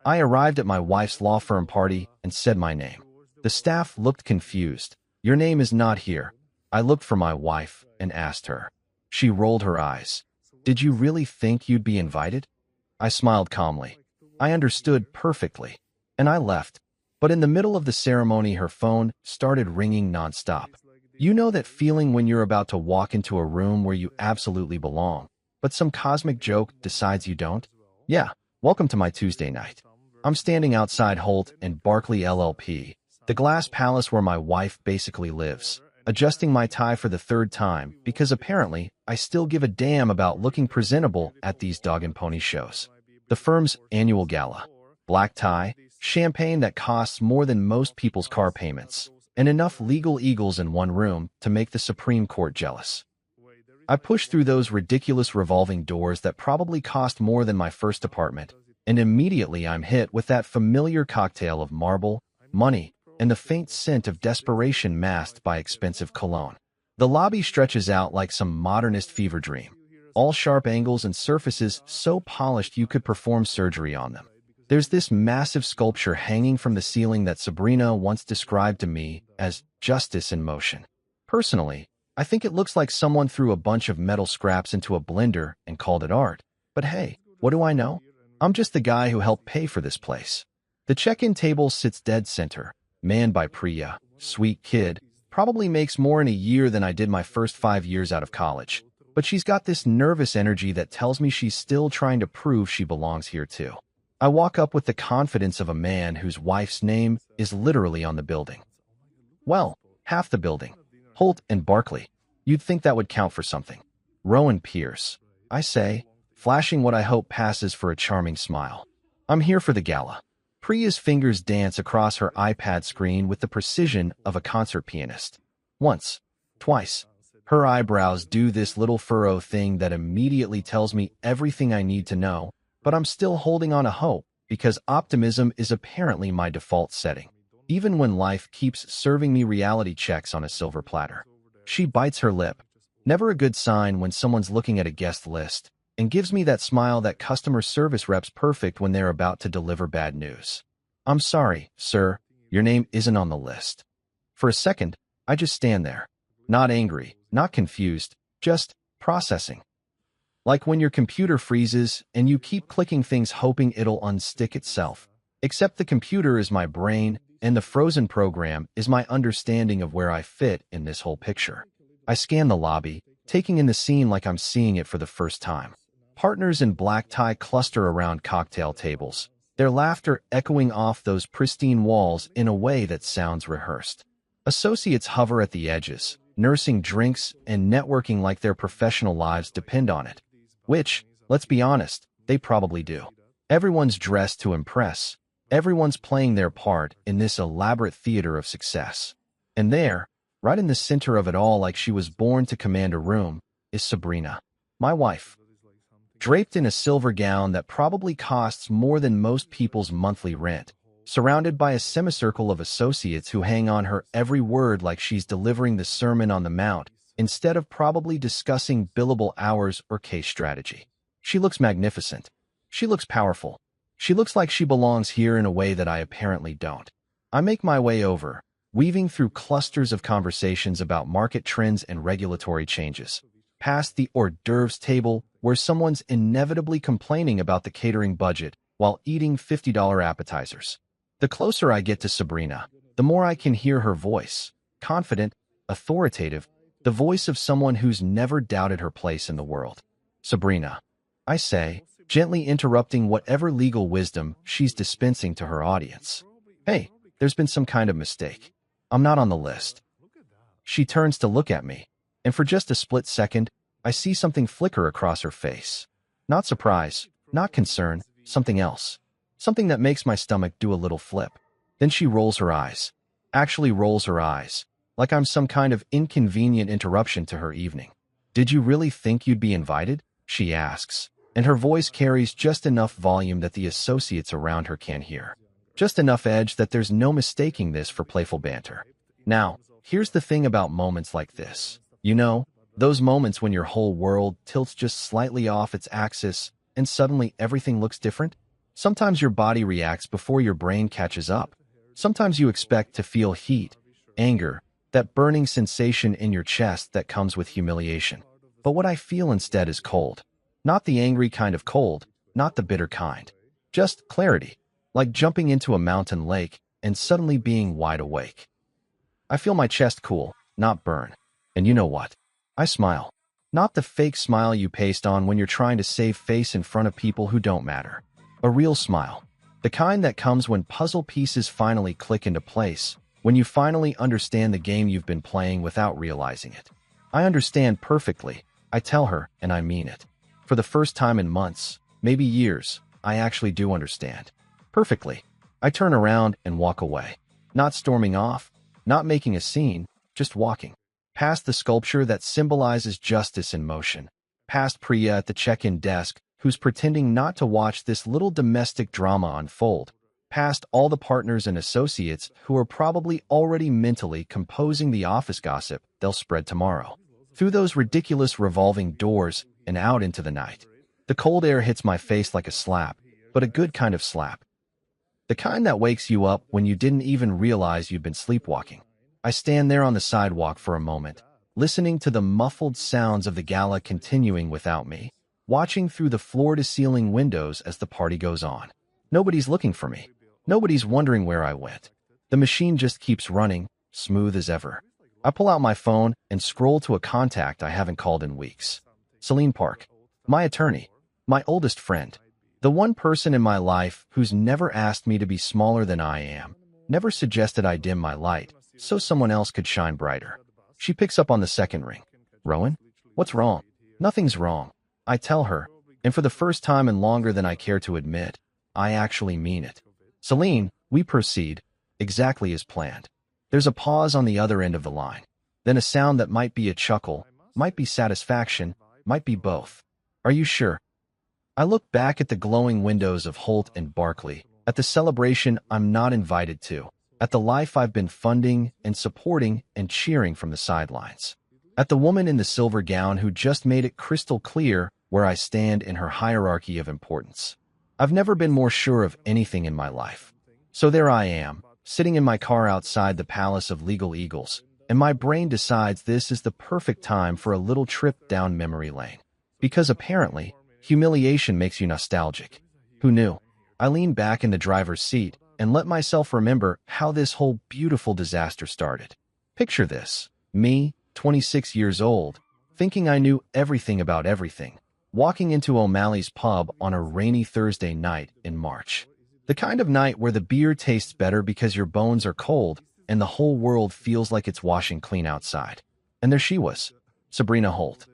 I arrived at my wife's law firm party and said my name. The staff looked confused. "Your name is not here." I looked for my wife and asked her. She rolled her eyes. "Did you really think you'd be invited?" I smiled calmly. I understood perfectly, and I left. But in the middle of the ceremony, her phone started ringing nonstop. You know that feeling when you're about to walk into a room where you absolutely belong, but some cosmic joke decides you don't? Yeah, welcome to my Tuesday night. I'm standing outside Holt and Barkley LLP, the glass palace where my wife basically lives, adjusting my tie for the third time because apparently I still give a damn about looking presentable at these dog and pony shows. The firm's annual gala. Black tie, champagne that costs more than most people's car payments, and enough legal eagles in one room to make the Supreme Court jealous. I push through those ridiculous revolving doors that probably cost more than my first apartment, and immediately I'm hit with that familiar cocktail of marble, money, and the faint scent of desperation masked by expensive cologne. The lobby stretches out like some modernist fever dream, all sharp angles and surfaces so polished you could perform surgery on them. There's this massive sculpture hanging from the ceiling that Sabrina once described to me as justice in motion. Personally, I think it looks like someone threw a bunch of metal scraps into a blender and called it art. But hey, what do I know? I'm just the guy who helped pay for this place. The check-in table sits dead center, manned by Priya, sweet kid, probably makes more in a year than I did my first 5 years out of college. But she's got this nervous energy that tells me she's still trying to prove she belongs here too. I walk up with the confidence of a man whose wife's name is literally on the building. Well, half the building. Holt and Barkley. You'd think that would count for something. Rowan Pierce, I say, flashing what I hope passes for a charming smile. I'm here for the gala. Priya's fingers dance across her iPad screen with the precision of a concert pianist. Once, twice. Her eyebrows do this little furrow thing that immediately tells me everything I need to know, but I'm still holding on to hope because optimism is apparently my default setting, even when life keeps serving me reality checks on a silver platter. She bites her lip, never a good sign when someone's looking at a guest list, and gives me that smile that customer service reps perfect when they're about to deliver bad news. "I'm sorry, sir, your name isn't on the list." For a second, I just stand there, not angry, not confused, just processing. Like when your computer freezes and you keep clicking things hoping it'll unstick itself. Except the computer is my brain and the frozen program is my understanding of where I fit in this whole picture. I scan the lobby, taking in the scene like I'm seeing it for the first time. Partners in black tie cluster around cocktail tables, their laughter echoing off those pristine walls in a way that sounds rehearsed. Associates hover at the edges, nursing drinks and networking like their professional lives depend on it. Which, let's be honest, they probably do. Everyone's dressed to impress. Everyone's playing their part in this elaborate theater of success. And there, right in the center of it all like she was born to command a room, is Sabrina, my wife. Draped in a silver gown that probably costs more than most people's monthly rent, surrounded by a semicircle of associates who hang on her every word like she's delivering the Sermon on the Mount, instead of probably discussing billable hours or case strategy. She looks magnificent. She looks powerful. She looks like she belongs here in a way that I apparently don't. I make my way over, weaving through clusters of conversations about market trends and regulatory changes, past the hors d'oeuvres table where someone's inevitably complaining about the catering budget while eating $50 appetizers. The closer I get to Sabrina, the more I can hear her voice, confident, authoritative, the voice of someone who's never doubted her place in the world. "Sabrina," I say, gently interrupting whatever legal wisdom she's dispensing to her audience. "Hey, there's been some kind of mistake. I'm not on the list." She turns to look at me, and for just a split second, I see something flicker across her face. Not surprise, not concern, something else. Something that makes my stomach do a little flip. Then she rolls her eyes. Actually rolls her eyes, like I'm some kind of inconvenient interruption to her evening. "Did you really think you'd be invited?" she asks, and her voice carries just enough volume that the associates around her can't hear. Just enough edge that there's no mistaking this for playful banter. Now, here's the thing about moments like this. You know, those moments when your whole world tilts just slightly off its axis and suddenly everything looks different? Sometimes your body reacts before your brain catches up. Sometimes you expect to feel heat, anger, that burning sensation in your chest that comes with humiliation. But what I feel instead is cold. Not the angry kind of cold, not the bitter kind. Just clarity, like jumping into a mountain lake and suddenly being wide awake. I feel my chest cool, not burn. And you know what? I smile. Not the fake smile you paste on when you're trying to save face in front of people who don't matter. A real smile. The kind that comes when puzzle pieces finally click into place, when you finally understand the game you've been playing without realizing it. I understand perfectly, I tell her, and I mean it. For the first time in months, maybe years, I actually do understand. Perfectly. I turn around and walk away. Not storming off, not making a scene, just walking. Past the sculpture that symbolizes justice in motion. Past Priya at the check-in desk, who's pretending not to watch this little domestic drama unfold. Past all the partners and associates who are probably already mentally composing the office gossip they'll spread tomorrow. Through those ridiculous revolving doors and out into the night. The cold air hits my face like a slap, but a good kind of slap. The kind that wakes you up when you didn't even realize you've been sleepwalking. I stand there on the sidewalk for a moment, listening to the muffled sounds of the gala continuing without me, watching through the floor-to-ceiling windows as the party goes on. Nobody's looking for me. Nobody's wondering where I went. The machine just keeps running, smooth as ever. I pull out my phone and scroll to a contact I haven't called in weeks. Celine Park, my attorney, my oldest friend. The one person in my life who's never asked me to be smaller than I am, never suggested I dim my light so someone else could shine brighter. She picks up on the second ring. Rowan? What's wrong? Nothing's wrong. I tell her, and for the first time in longer than I care to admit, I actually mean it. Celine, we proceed, exactly as planned. There's a pause on the other end of the line. Then a sound that might be a chuckle, might be satisfaction, might be both. Are you sure? I look back at the glowing windows of Holt and Barclay, at the celebration I'm not invited to, at the life I've been funding and supporting and cheering from the sidelines, at the woman in the silver gown who just made it crystal clear where I stand in her hierarchy of importance. I've never been more sure of anything in my life. So there I am, sitting in my car outside the Palace of Legal Eagles, and my brain decides this is the perfect time for a little trip down memory lane. Because apparently, humiliation makes you nostalgic. Who knew? I lean back in the driver's seat and let myself remember how this whole beautiful disaster started. Picture this. Me, 26 years old, thinking I knew everything about everything, walking into O'Malley's pub on a rainy Thursday night in March. The kind of night where the beer tastes better because your bones are cold and the whole world feels like it's washing clean outside. And there she was, Sabrina Holt.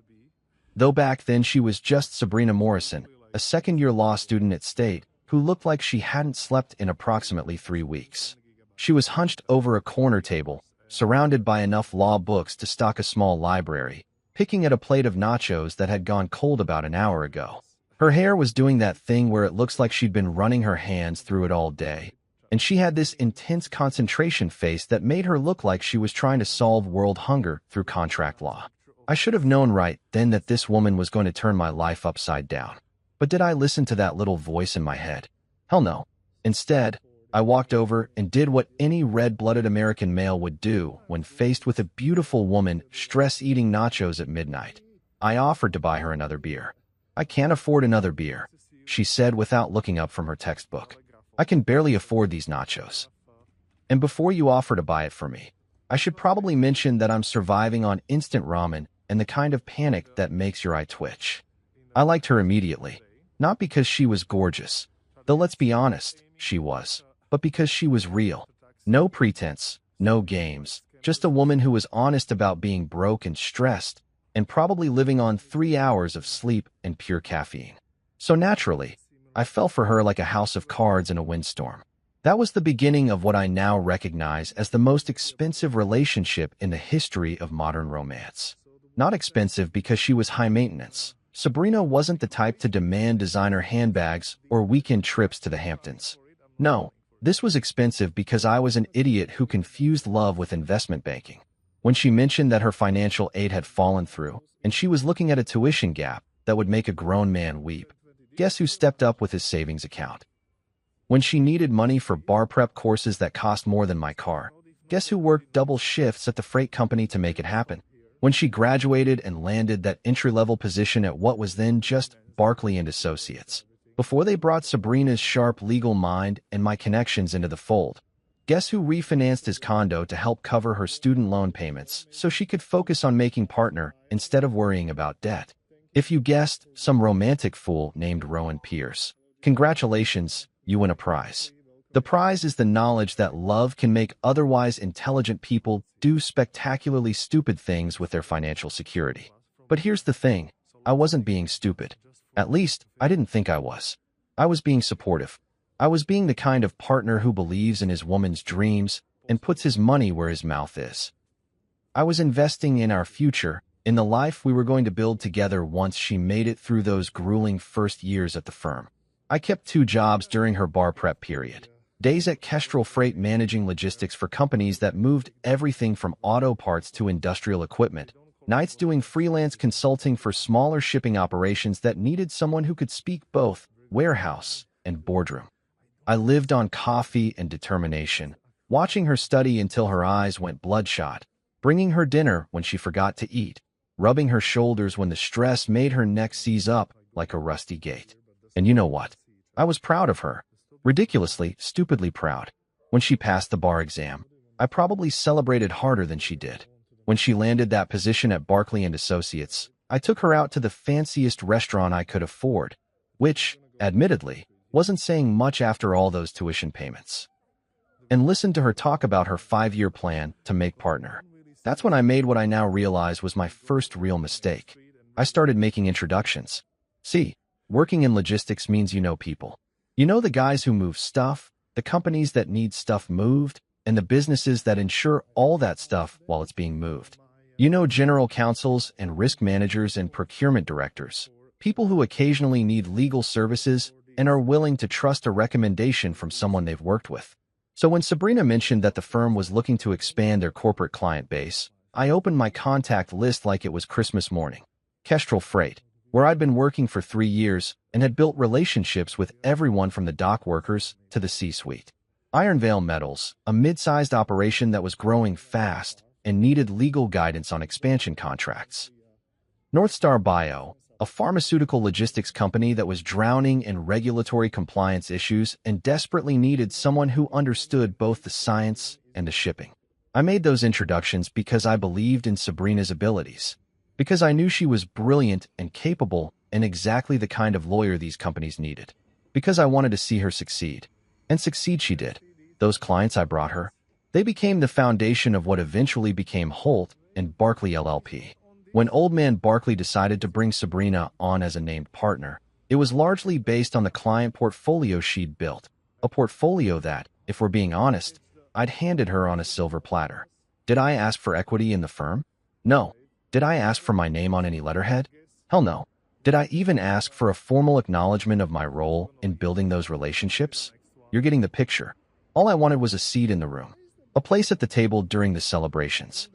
Though back then she was just Sabrina Morrison, a second-year law student at State, who looked like she hadn't slept in approximately 3 weeks. She was hunched over a corner table, surrounded by enough law books to stock a small library, picking at a plate of nachos that had gone cold about an hour ago. Her hair was doing that thing where it looks like she'd been running her hands through it all day, and she had this intense concentration face that made her look like she was trying to solve world hunger through contract law. I should have known right then that this woman was going to turn my life upside down. But did I listen to that little voice in my head? Hell no. Instead, I walked over and did what any red-blooded American male would do when faced with a beautiful woman stress-eating nachos at midnight. I offered to buy her another beer. I can't afford another beer, she said without looking up from her textbook. I can barely afford these nachos. And before you offer to buy it for me, I should probably mention that I'm surviving on instant ramen and the kind of panic that makes your eye twitch. I liked her immediately, not because she was gorgeous, though let's be honest, she was, but because she was real. No pretense, no games, just a woman who was honest about being broke and stressed, and probably living on 3 hours of sleep and pure caffeine. So naturally, I fell for her like a house of cards in a windstorm. That was the beginning of what I now recognize as the most expensive relationship in the history of modern romance. Not expensive because she was high maintenance. Sabrina wasn't the type to demand designer handbags or weekend trips to the Hamptons. No, this was expensive because I was an idiot who confused love with investment banking. When she mentioned that her financial aid had fallen through, and she was looking at a tuition gap that would make a grown man weep, guess who stepped up with his savings account? When she needed money for bar prep courses that cost more than my car, guess who worked double shifts at the freight company to make it happen? When she graduated and landed that entry-level position at what was then just Barkley and Associates, before they brought Sabrina's sharp legal mind and my connections into the fold, guess who refinanced his condo to help cover her student loan payments so she could focus on making partner instead of worrying about debt? If you guessed, some romantic fool named Rowan Pierce. Congratulations, you win a prize. The prize is the knowledge that love can make otherwise intelligent people do spectacularly stupid things with their financial security. But here's the thing, I wasn't being stupid. At least, I didn't think I was. I was being supportive. I was being the kind of partner who believes in his woman's dreams and puts his money where his mouth is. I was investing in our future, in the life we were going to build together once she made it through those grueling first years at the firm. I kept 2 jobs during her bar prep period. Days at Kestrel Freight managing logistics for companies that moved everything from auto parts to industrial equipment. Nights doing freelance consulting for smaller shipping operations that needed someone who could speak both warehouse and boardroom. I lived on coffee and determination, watching her study until her eyes went bloodshot, bringing her dinner when she forgot to eat, rubbing her shoulders when the stress made her neck seize up like a rusty gate. And you know what? I was proud of her. Ridiculously, stupidly proud. When she passed the bar exam, I probably celebrated harder than she did. When she landed that position at Barkley and Associates, I took her out to the fanciest restaurant I could afford, which, admittedly, wasn't saying much after all those tuition payments. And listened to her talk about her 5-year plan to make partner. That's when I made what I now realize was my first real mistake. I started making introductions. See, working in logistics means you know people. You know the guys who move stuff, the companies that need stuff moved, and the businesses that ensure all that stuff while it's being moved. You know general counsels and risk managers and procurement directors, people who occasionally need legal services and are willing to trust a recommendation from someone they've worked with. So when Sabrina mentioned that the firm was looking to expand their corporate client base, I opened my contact list like it was Christmas morning. Kestrel Freight, where I'd been working for 3 years and had built relationships with everyone from the dock workers to the C-suite. Ironvale Metals, a mid-sized operation that was growing fast and needed legal guidance on expansion contracts. Northstar Bio, a pharmaceutical logistics company that was drowning in regulatory compliance issues and desperately needed someone who understood both the science and the shipping. I made those introductions because I believed in Sabrina's abilities, because I knew she was brilliant and capable and exactly the kind of lawyer these companies needed, because I wanted to see her succeed. And succeed she did. Those clients I brought her, they became the foundation of what eventually became Holt and Barkley LLP. When Old Man Barkley decided to bring Sabrina on as a named partner, it was largely based on the client portfolio she'd built, a portfolio that, if we're being honest, I'd handed her on a silver platter. Did I ask for equity in the firm? No. Did I ask for my name on any letterhead? Hell no. Did I even ask for a formal acknowledgement of my role in building those relationships? You're getting the picture. All I wanted was a seat in the room, a place at the table during the celebrations.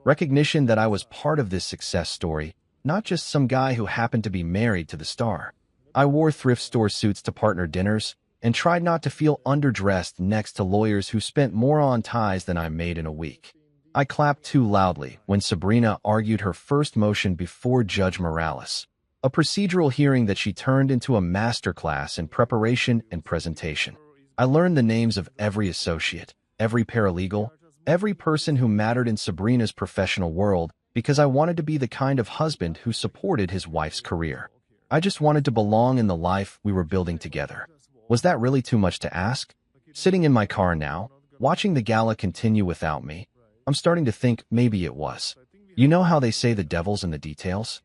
Recognition that I was part of this success story, not just some guy who happened to be married to the star. I wore thrift store suits to partner dinners and tried not to feel underdressed next to lawyers who spent more on ties than I made in a week. I clapped too loudly when Sabrina argued her first motion before Judge Morales, a procedural hearing that she turned into a masterclass in preparation and presentation. I learned the names of every associate, every paralegal, every person who mattered in Sabrina's professional world because I wanted to be the kind of husband who supported his wife's career. I just wanted to belong in the life we were building together. Was that really too much to ask? Sitting in my car now, watching the gala continue without me, I'm starting to think maybe it was. You know how they say the devil's in the details?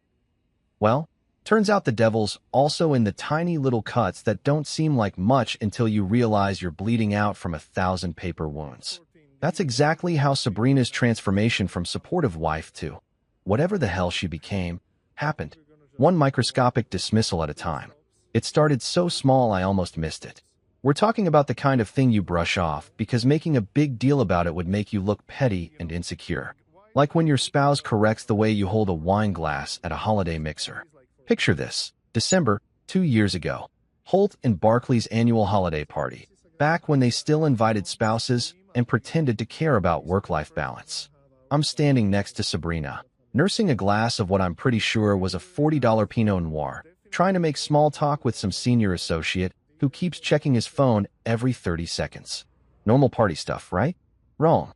Well, turns out the devil's also in the tiny little cuts that don't seem like much until you realize you're bleeding out from 1,000 paper wounds. That's exactly how Sabrina's transformation from supportive wife to whatever the hell she became happened, one microscopic dismissal at a time. It started so small I almost missed it. We're talking about the kind of thing you brush off because making a big deal about it would make you look petty and insecure. Like when your spouse corrects the way you hold a wine glass at a holiday mixer. Picture this. December, 2 years ago. Holt and Barclay's annual holiday party, back when they still invited spouses and pretended to care about work-life balance. I'm standing next to Sabrina, nursing a glass of what I'm pretty sure was a $40 Pinot Noir, trying to make small talk with some senior associate who keeps checking his phone every 30 seconds. Normal party stuff, right? Wrong.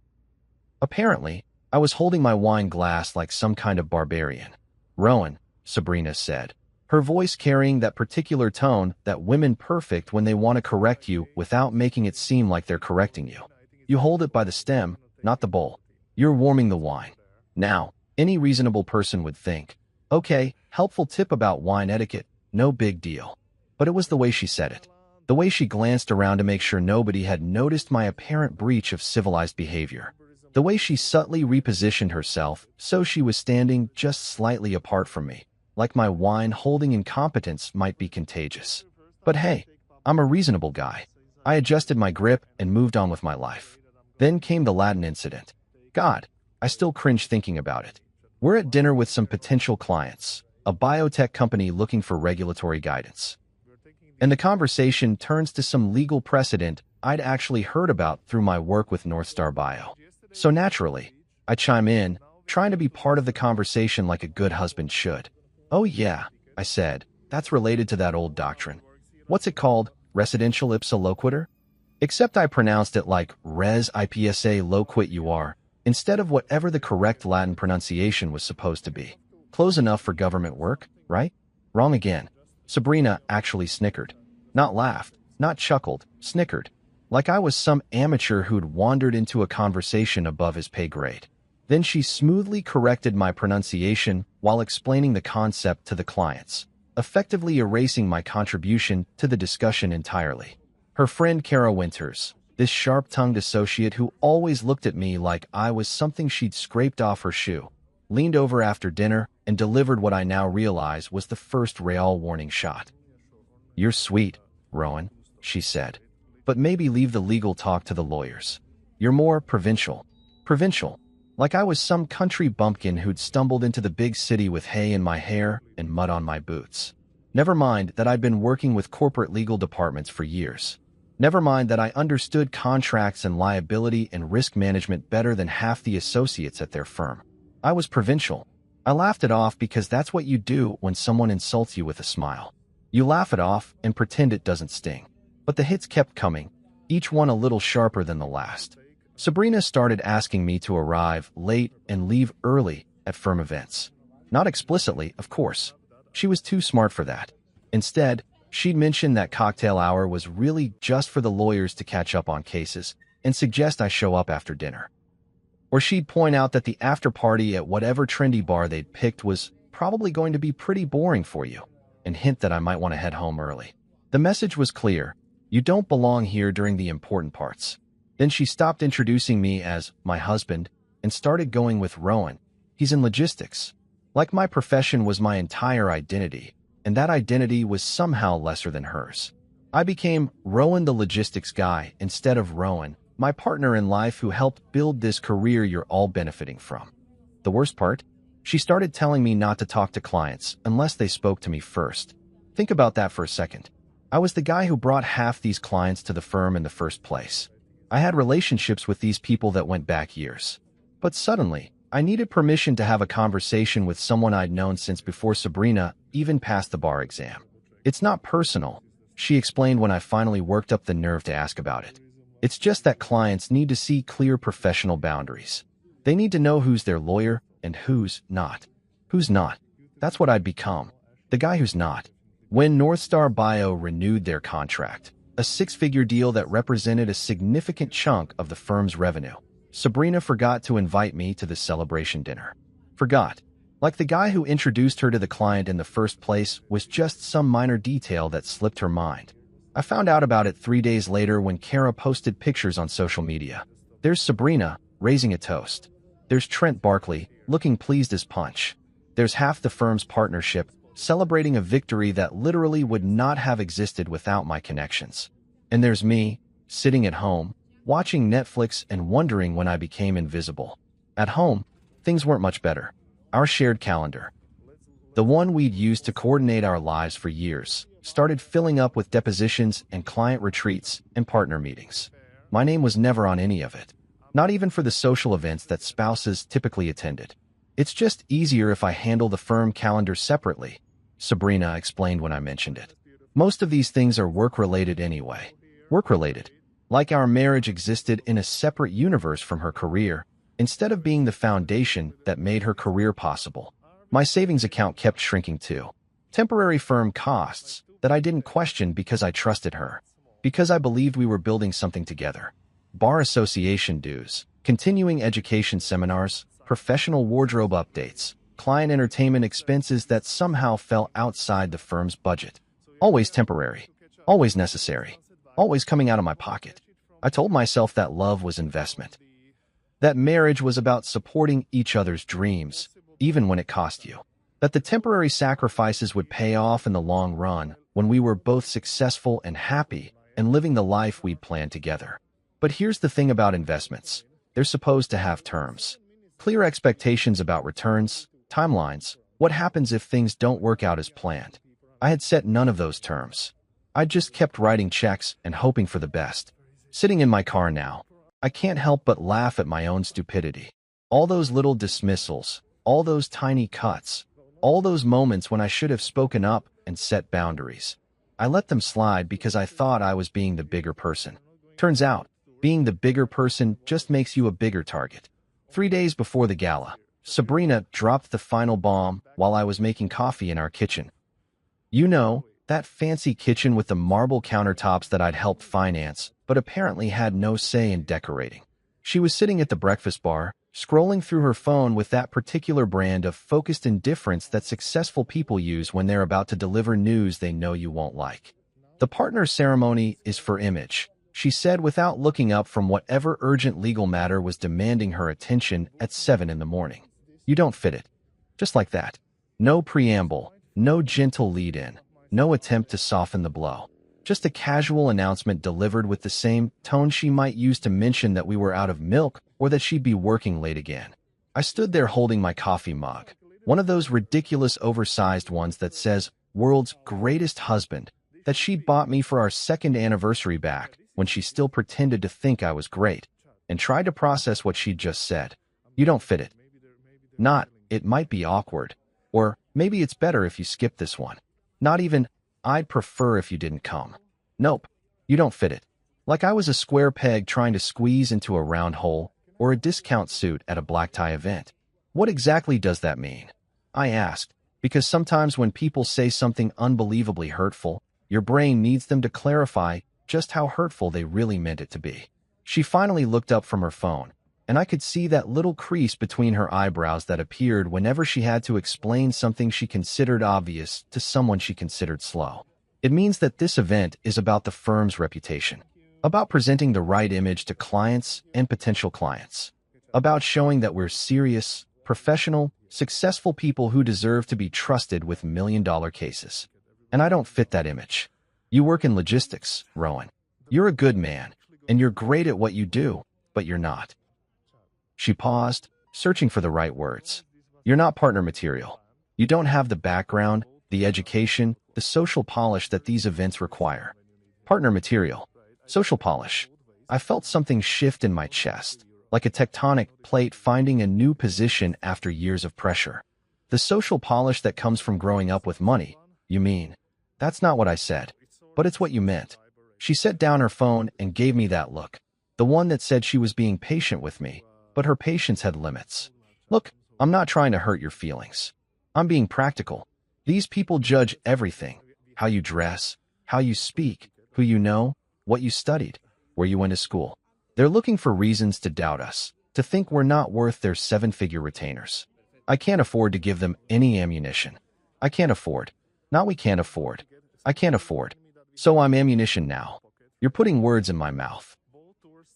Apparently, I was holding my wine glass like some kind of barbarian. Rowan, Sabrina said, her voice carrying that particular tone that women perfect when they want to correct you without making it seem like they're correcting you. You hold it by the stem, not the bowl. You're warming the wine. Now, any reasonable person would think, okay, helpful tip about wine etiquette, no big deal. But it was the way she said it. The way she glanced around to make sure nobody had noticed my apparent breach of civilized behavior. The way she subtly repositioned herself so she was standing just slightly apart from me, like my wine-holding incompetence might be contagious. But hey, I'm a reasonable guy. I adjusted my grip and moved on with my life. Then came the Latin incident. God, I still cringe thinking about it. We're at dinner with some potential clients, a biotech company looking for regulatory guidance. And the conversation turns to some legal precedent I'd actually heard about through my work with North Star Bio. So naturally, I chime in, trying to be part of the conversation like a good husband should. Oh yeah, I said, that's related to that old doctrine. What's it called? Residential ipsa loquitur? Except I pronounced it like res ipsa loquit you are, instead of whatever the correct Latin pronunciation was supposed to be. Close enough for government work, right? Wrong again. Sabrina actually snickered. Not laughed, not chuckled, snickered. Like I was some amateur who'd wandered into a conversation above his pay grade. Then she smoothly corrected my pronunciation while explaining the concept to the clients, effectively erasing my contribution to the discussion entirely. Her friend Kara Winters, this sharp-tongued associate who always looked at me like I was something she'd scraped off her shoe, leaned over after dinner and delivered what I now realize was the first real warning shot. "You're sweet, Rowan," she said, "but maybe leave the legal talk to the lawyers. You're more provincial. Provincial. Like I was some country bumpkin who'd stumbled into the big city with hay in my hair and mud on my boots. Never mind that I'd been working with corporate legal departments for years. Never mind that I understood contracts and liability and risk management better than half the associates at their firm. I was provincial. I laughed it off because that's what you do when someone insults you with a smile. You laugh it off and pretend it doesn't sting. But the hits kept coming, each one a little sharper than the last. Sabrina started asking me to arrive late and leave early at firm events. Not explicitly, of course. She was too smart for that. Instead, she'd mention that cocktail hour was really just for the lawyers to catch up on cases and suggest I show up after dinner. Or she'd point out that the after party at whatever trendy bar they'd picked was probably going to be pretty boring for you, and hint that I might want to head home early. The message was clear. You don't belong here during the important parts. Then she stopped introducing me as my husband and started going with Rowan. He's in logistics. Like my profession was my entire identity, and that identity was somehow lesser than hers. I became Rowan the logistics guy instead of Rowan, my partner in life who helped build this career you're all benefiting from. The worst part? She started telling me not to talk to clients unless they spoke to me first. Think about that for a second. I was the guy who brought half these clients to the firm in the first place. I had relationships with these people that went back years. But suddenly, I needed permission to have a conversation with someone I'd known since before Sabrina even passed the bar exam. It's not personal, she explained when I finally worked up the nerve to ask about it. It's just that clients need to see clear professional boundaries. They need to know who's their lawyer and who's not. Who's not? That's what I'd become. The guy who's not. When North Star Bio renewed their contract, a six-figure deal that represented a significant chunk of the firm's revenue, Sabrina forgot to invite me to the celebration dinner. Forgot. Like the guy who introduced her to the client in the first place was just some minor detail that slipped her mind. I found out about it 3 days later when Kara posted pictures on social media. There's Sabrina, raising a toast. There's Trent Barkley, looking pleased as punch. There's half the firm's partnership, celebrating a victory that literally would not have existed without my connections. And there's me, sitting at home, watching Netflix and wondering when I became invisible. At home, things weren't much better. Our shared calendar, the one we'd used to coordinate our lives for years, started filling up with depositions and client retreats and partner meetings. My name was never on any of it, not even for the social events that spouses typically attended. It's just easier if I handle the firm calendar separately, Sabrina explained when I mentioned it. Most of these things are work-related anyway. Work-related. Like our marriage existed in a separate universe from her career, instead of being the foundation that made her career possible. My savings account kept shrinking too. Temporary firm costs that I didn't question because I trusted her, because I believed we were building something together. Bar association dues, continuing education seminars, professional wardrobe updates, client entertainment expenses that somehow fell outside the firm's budget. Always temporary, always necessary, always coming out of my pocket. I told myself that love was investment, that marriage was about supporting each other's dreams, even when it cost you, that the temporary sacrifices would pay off in the long run when we were both successful and happy and living the life we'd planned together. But here's the thing about investments. They're supposed to have terms. Clear expectations about returns, timelines, what happens if things don't work out as planned. I had set none of those terms. I just kept writing checks and hoping for the best. Sitting in my car now, I can't help but laugh at my own stupidity. All those little dismissals, all those tiny cuts, all those moments when I should have spoken up and set boundaries. I let them slide because I thought I was being the bigger person. Turns out, being the bigger person just makes you a bigger target. 3 days before the gala, Sabrina dropped the final bomb while I was making coffee in our kitchen. You know, that fancy kitchen with the marble countertops that I'd helped finance, but apparently had no say in decorating. She was sitting at the breakfast bar, scrolling through her phone with that particular brand of focused indifference that successful people use when they're about to deliver news they know you won't like. The partner ceremony is for image, she said without looking up from whatever urgent legal matter was demanding her attention at 7 in the morning. You don't fit it. Just like that. No preamble, no gentle lead-in, no attempt to soften the blow. Just a casual announcement delivered with the same tone she might use to mention that we were out of milk or that she'd be working late again. I stood there holding my coffee mug, one of those ridiculous oversized ones that says, "World's Greatest Husband," that she bought me for our second anniversary back when she still pretended to think I was great, and tried to process what she'd just said. You don't fit it. Not, it might be awkward, or maybe it's better if you skip this one. Not even, I'd prefer if you didn't come. Nope, you don't fit it. Like I was a square peg trying to squeeze into a round hole, or a discount suit at a black tie event. What exactly does that mean? I asked, because sometimes when people say something unbelievably hurtful, your brain needs them to clarify just how hurtful they really meant it to be. She finally looked up from her phone, and I could see that little crease between her eyebrows that appeared whenever she had to explain something she considered obvious to someone she considered slow. It means that this event is about the firm's reputation, about presenting the right image to clients and potential clients, about showing that we're serious, professional, successful people who deserve to be trusted with million-dollar cases. And I don't fit that image. You work in logistics, Rowan. You're a good man, and you're great at what you do, but you're not. She paused, searching for the right words. You're not partner material. You don't have the background, the education, the social polish that these events require. Partner material. Social polish. I felt something shift in my chest, like a tectonic plate finding a new position after years of pressure. The social polish that comes from growing up with money, you mean? That's not what I said, but it's what you meant. She set down her phone and gave me that look, the one that said she was being patient with me, but her patience had limits. Look, I'm not trying to hurt your feelings. I'm being practical. These people judge everything: how you dress, how you speak, who you know, what you studied, where you went to school. They're looking for reasons to doubt us, to think we're not worth their 7-figure retainers. I can't afford to give them any ammunition. I can't afford. Not we can't afford. I can't afford. So I'm ammunition now. You're putting words in my mouth.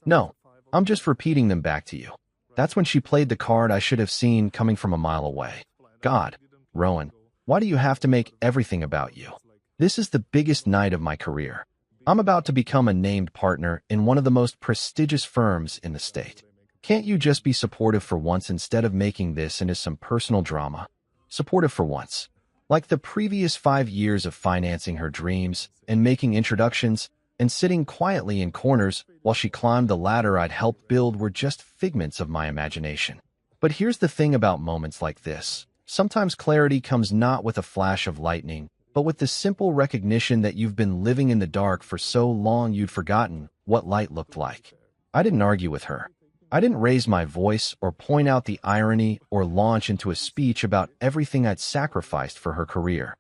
No, I'm just repeating them back to you. That's when she played the card I should have seen coming from a mile away. God, Rowan, why do you have to make everything about you? This is the biggest night of my career. I'm about to become a named partner in one of the most prestigious firms in the state. Can't you just be supportive for once instead of making this into some personal drama? Supportive for once. Like the previous 5 years of financing her dreams and making introductions and sitting quietly in corners while she climbed the ladder I'd helped build were just figments of my imagination. But here's the thing about moments like this. Sometimes clarity comes not with a flash of lightning, but with the simple recognition that you've been living in the dark for so long you'd forgotten what light looked like. I didn't argue with her. I didn't raise my voice or point out the irony or launch into a speech about everything I'd sacrificed for her career.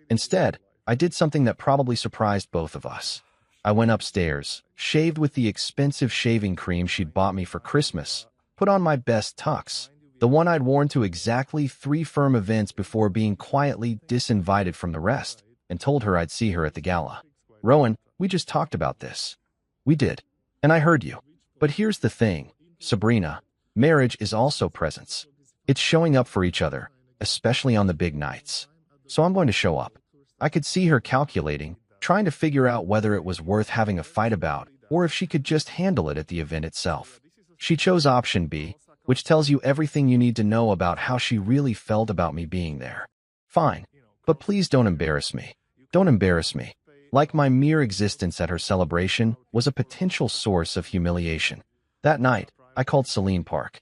Instead, I did something that probably surprised both of us. I went upstairs, shaved with the expensive shaving cream she'd bought me for Christmas, put on my best tux, the one I'd worn to exactly 3 firm events before being quietly disinvited from the rest, and told her I'd see her at the gala. Rowan, we just talked about this. We did. And I heard you. But here's the thing, Sabrina, marriage is also presence. It's showing up for each other, especially on the big nights. So I'm going to show up. I could see her calculating, trying to figure out whether it was worth having a fight about, or if she could just handle it at the event itself. She chose option B, which tells you everything you need to know about how she really felt about me being there. Fine, but please don't embarrass me. Don't embarrass me. Like my mere existence at her celebration was a potential source of humiliation. That night, I called Celine Park.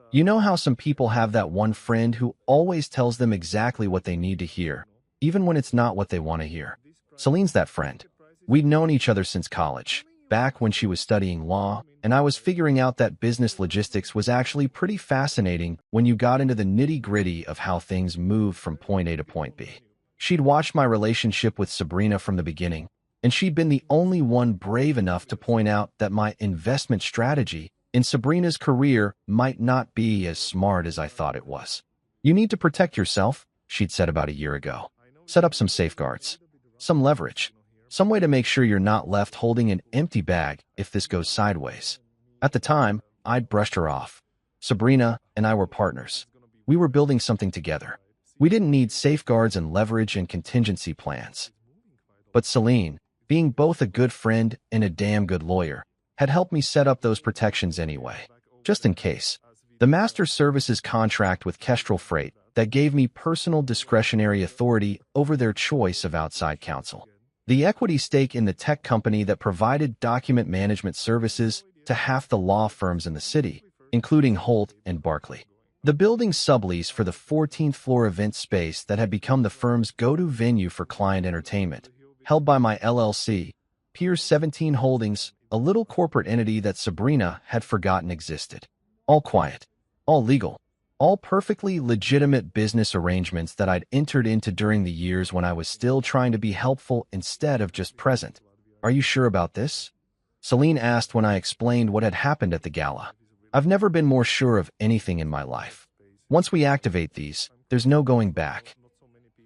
You know how some people have that one friend who always tells them exactly what they need to hear, even when it's not what they want to hear? Celine's that friend. We'd known each other since college, back when she was studying law, and I was figuring out that business logistics was actually pretty fascinating when you got into the nitty-gritty of how things moved from point A to point B. She'd watched my relationship with Sabrina from the beginning, and she'd been the only one brave enough to point out that my investment strategy in Sabrina's career might not be as smart as I thought it was. You need to protect yourself, she'd said about a year ago. Set up some safeguards, some leverage, some way to make sure you're not left holding an empty bag if this goes sideways. At the time, I'd brushed her off. Sabrina and I were partners. We were building something together. We didn't need safeguards and leverage and contingency plans. But Celine, being both a good friend and a damn good lawyer, had helped me set up those protections anyway, just in case. The master services contract with Kestrel Freight that gave me personal discretionary authority over their choice of outside counsel. The equity stake in the tech company that provided document management services to half the law firms in the city, including Holt and Barkley. The building sublease for the 14th floor event space that had become the firm's go-to venue for client entertainment, held by my LLC, Piers 17 Holdings, a little corporate entity that Sabrina had forgotten existed. All quiet, all legal, all perfectly legitimate business arrangements that I'd entered into during the years when I was still trying to be helpful instead of just present. Are you sure about this? Celine asked when I explained what had happened at the gala. I've never been more sure of anything in my life. Once we activate these, there's no going back.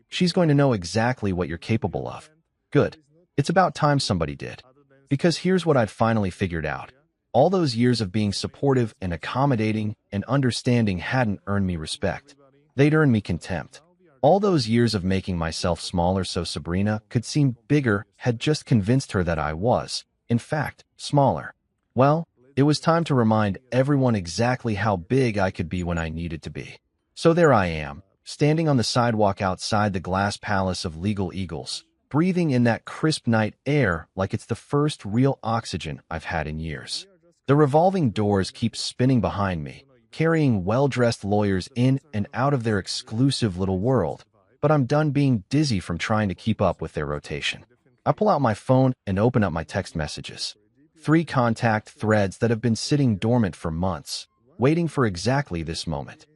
She's going to know exactly what you're capable of. Good. It's about time somebody did. Because here's what I'd finally figured out. All those years of being supportive and accommodating and understanding hadn't earned me respect. They'd earned me contempt. All those years of making myself smaller so Sabrina could seem bigger had just convinced her that I was, in fact, smaller. Well, it was time to remind everyone exactly how big I could be when I needed to be. So there I am, standing on the sidewalk outside the glass palace of Legal Eagles, breathing in that crisp night air like it's the first real oxygen I've had in years. The revolving doors keep spinning behind me, carrying well-dressed lawyers in and out of their exclusive little world, but I'm done being dizzy from trying to keep up with their rotation. I pull out my phone and open up my text messages. 3 contact threads that have been sitting dormant for months, waiting for exactly this moment.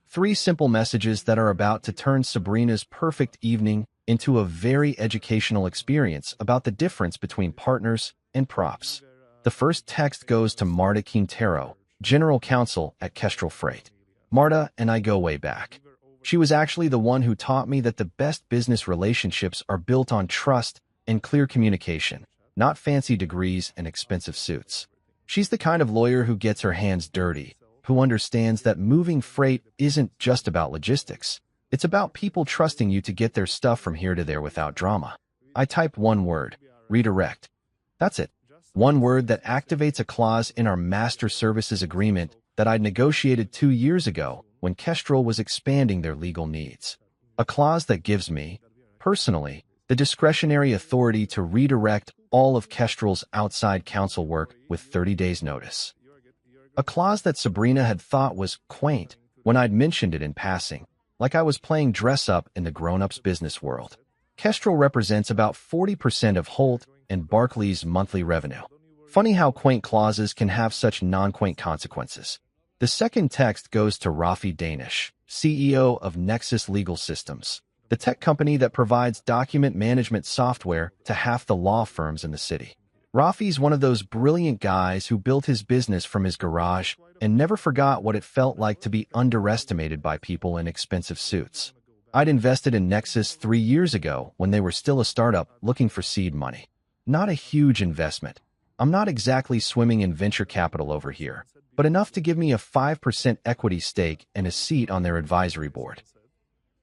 3 simple messages that are about to turn Sabrina's perfect evening into a very educational experience about the difference between partners and props. The first text goes to Marta Quintero, General Counsel at Kestrel Freight. Marta and I go way back. She was actually the one who taught me that the best business relationships are built on trust and clear communication, not fancy degrees and expensive suits. She's the kind of lawyer who gets her hands dirty, who understands that moving freight isn't just about logistics. It's about people trusting you to get their stuff from here to there without drama. I type one word, redirect. That's it. One word that activates a clause in our master services agreement that I'd negotiated 2 years ago when Kestrel was expanding their legal needs. A clause that gives me, personally, the discretionary authority to redirect all of Kestrel's outside counsel work with 30 days' notice. A clause that Sabrina had thought was quaint when I'd mentioned it in passing, like I was playing dress-up in the grown-ups business world. Kestrel represents about 40% of Holt and Barclays' monthly revenue. Funny how quaint clauses can have such non-quaint consequences. The second text goes to Rafi Danish, CEO of Nexus Legal Systems, the tech company that provides document management software to half the law firms in the city. Rafi's one of those brilliant guys who built his business from his garage and never forgot what it felt like to be underestimated by people in expensive suits. I'd invested in Nexus 3 years ago when they were still a startup looking for seed money. Not a huge investment. I'm not exactly swimming in venture capital over here, but enough to give me a 5% equity stake and a seat on their advisory board.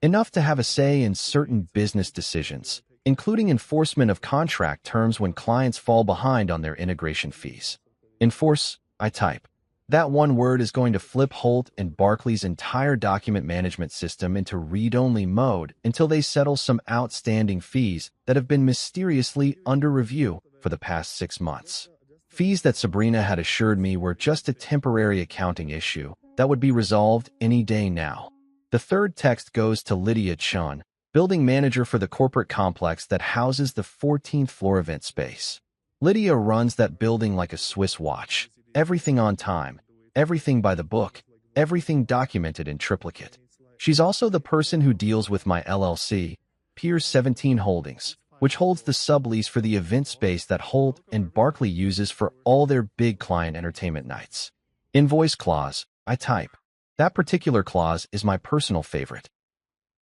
Enough to have a say in certain business decisions, including enforcement of contract terms when clients fall behind on their integration fees. Enforce, I type. That one word is going to flip Holt and Barclays' entire document management system into read-only mode until they settle some outstanding fees that have been mysteriously under review for the past 6 months. Fees that Sabrina had assured me were just a temporary accounting issue that would be resolved any day now. The third text goes to Lydia Chun, building manager for the corporate complex that houses the 14th floor event space. Lydia runs that building like a Swiss watch. Everything on time, everything by the book, everything documented in triplicate. She's also the person who deals with my LLC, Piers 17 Holdings, which holds the sublease for the event space that Holt and Barclay uses for all their big client entertainment nights. Invoice clause, I type. That particular clause is my personal favorite.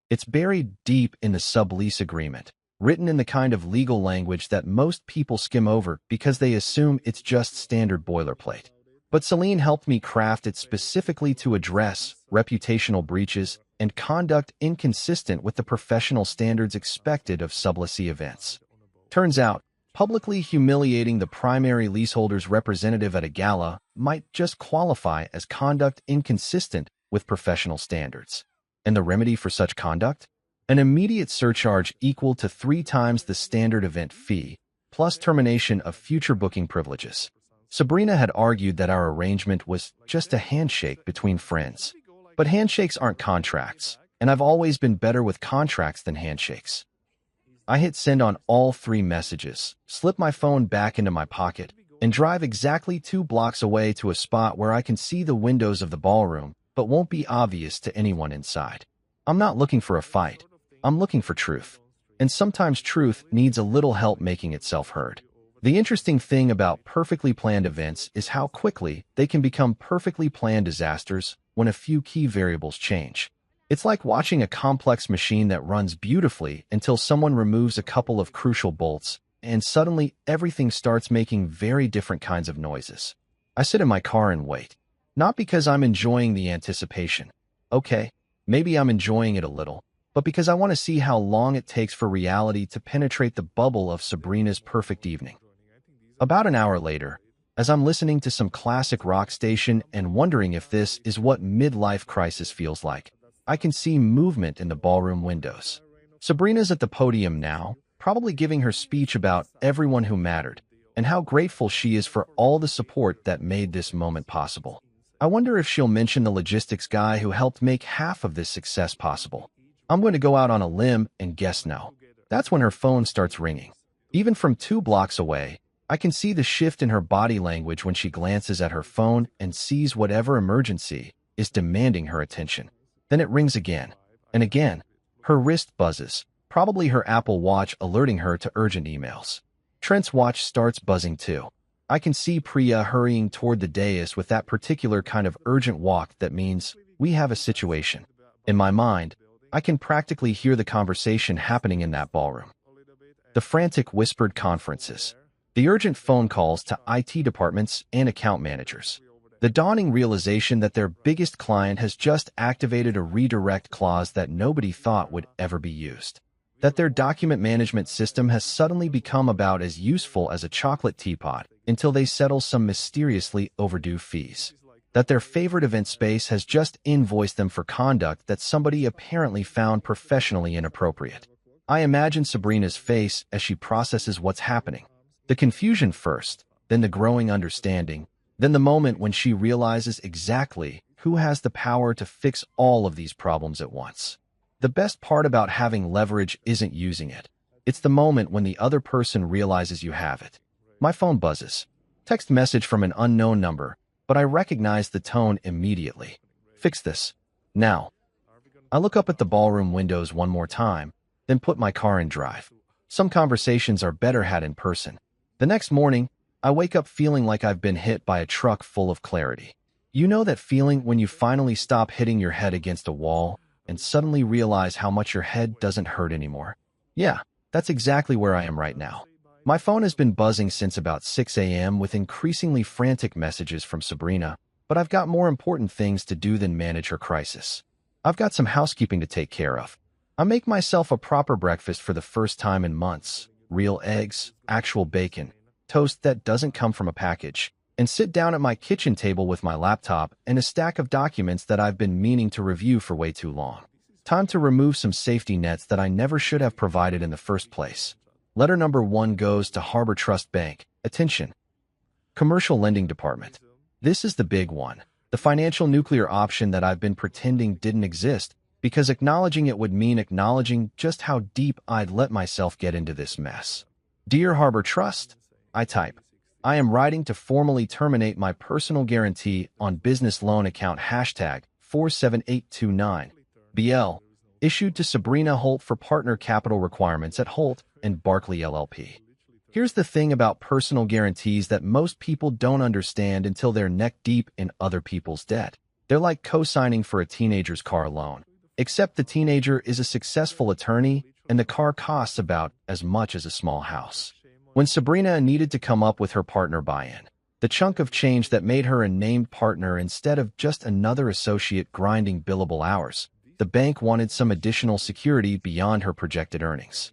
It's buried deep in the sublease agreement, written in the kind of legal language that most people skim over because they assume it's just standard boilerplate. But Celine helped me craft it specifically to address reputational breaches and conduct inconsistent with the professional standards expected of subleasee events. Turns out, publicly humiliating the primary leaseholder's representative at a gala might just qualify as conduct inconsistent with professional standards. And the remedy for such conduct? An immediate surcharge equal to 3 times the standard event fee, plus termination of future booking privileges. Sabrina had argued that our arrangement was just a handshake between friends. But handshakes aren't contracts, and I've always been better with contracts than handshakes. I hit send on all 3 messages, slip my phone back into my pocket, and drive exactly 2 blocks away to a spot where I can see the windows of the ballroom, but won't be obvious to anyone inside. I'm not looking for a fight. I'm looking for truth. And sometimes truth needs a little help making itself heard. The interesting thing about perfectly planned events is how quickly they can become perfectly planned disasters when a few key variables change. It's like watching a complex machine that runs beautifully until someone removes a couple of crucial bolts, and suddenly everything starts making very different kinds of noises. I sit in my car and wait. Not because I'm enjoying the anticipation. Okay, maybe I'm enjoying it a little, but because I want to see how long it takes for reality to penetrate the bubble of Sabrina's perfect evening. About an hour later, as I'm listening to some classic rock station and wondering if this is what midlife crisis feels like, I can see movement in the ballroom windows. Sabrina's at the podium now, probably giving her speech about everyone who mattered, and how grateful she is for all the support that made this moment possible. I wonder if she'll mention the logistics guy who helped make half of this success possible. I'm going to go out on a limb and guess no. That's when her phone starts ringing. Even from 2 blocks away, I can see the shift in her body language when she glances at her phone and sees whatever emergency is demanding her attention. Then it rings again, and again. Her wrist buzzes, probably her Apple Watch alerting her to urgent emails. Trent's watch starts buzzing too. I can see Priya hurrying toward the dais with that particular kind of urgent walk that means we have a situation. In my mind, I can practically hear the conversation happening in that ballroom. The frantic whispered conferences. The urgent phone calls to IT departments and account managers. The dawning realization that their biggest client has just activated a redirect clause that nobody thought would ever be used. That their document management system has suddenly become about as useful as a chocolate teapot until they settle some mysteriously overdue fees. that their favorite event space has just invoiced them for conduct that somebody apparently found professionally inappropriate. I imagine Sabrina's face as she processes what's happening. The confusion first, then the growing understanding, then the moment when she realizes exactly who has the power to fix all of these problems at once. The best part about having leverage isn't using it. It's the moment when the other person realizes you have it. My phone buzzes. Text message from an unknown number, but I recognize the tone immediately. Fix this. Now. I look up at the ballroom windows one more time, then put my car in drive. Some conversations are better had in person. The next morning, I wake up feeling like I've been hit by a truck full of clarity. You know that feeling when you finally stop hitting your head against a wall and suddenly realize how much your head doesn't hurt anymore? Yeah, that's exactly where I am right now. My phone has been buzzing since about 6 a.m. with increasingly frantic messages from Sabrina, but I've got more important things to do than manage her crisis. I've got some housekeeping to take care of. I make myself a proper breakfast for the first time in months. Real eggs, actual bacon, toast that doesn't come from a package, and sit down at my kitchen table with my laptop and a stack of documents that I've been meaning to review for way too long. Time to remove some safety nets that I never should have provided in the first place. Letter number 1 goes to Harbor Trust Bank. Attention. Commercial Lending Department. This is the big one. The financial nuclear option that I've been pretending didn't exist, because acknowledging it would mean acknowledging just how deep I'd let myself get into this mess. Dear Harbor Trust, I type. I am writing to formally terminate my personal guarantee on business loan account hashtag 47829 BL, issued to Sabrina Holt for partner capital requirements at Holt and Barkley LLP. Here's the thing about personal guarantees that most people don't understand until they're neck deep in other people's debt. They're like co-signing for a teenager's car loan, except the teenager is a successful attorney and the car costs about as much as a small house. When Sabrina needed to come up with her partner buy-in, the chunk of change that made her a named partner instead of just another associate grinding billable hours, the bank wanted some additional security beyond her projected earnings.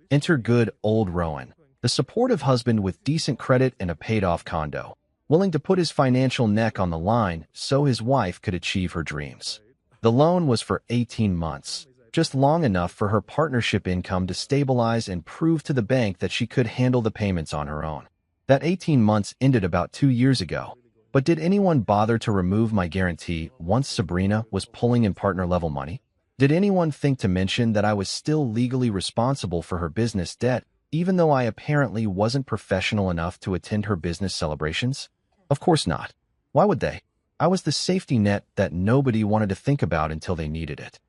Enter good old Rowan, the supportive husband with decent credit and a paid-off condo, willing to put his financial neck on the line so his wife could achieve her dreams. The loan was for 18 months, just long enough for her partnership income to stabilize and prove to the bank that she could handle the payments on her own. That 18 months ended about 2 years ago, but did anyone bother to remove my guarantee once Sabrina was pulling in partner-level money? Did anyone think to mention that I was still legally responsible for her business debt, even though I apparently wasn't professional enough to attend her business celebrations? Of course not. Why would they? I was the safety net that nobody wanted to think about until they needed it.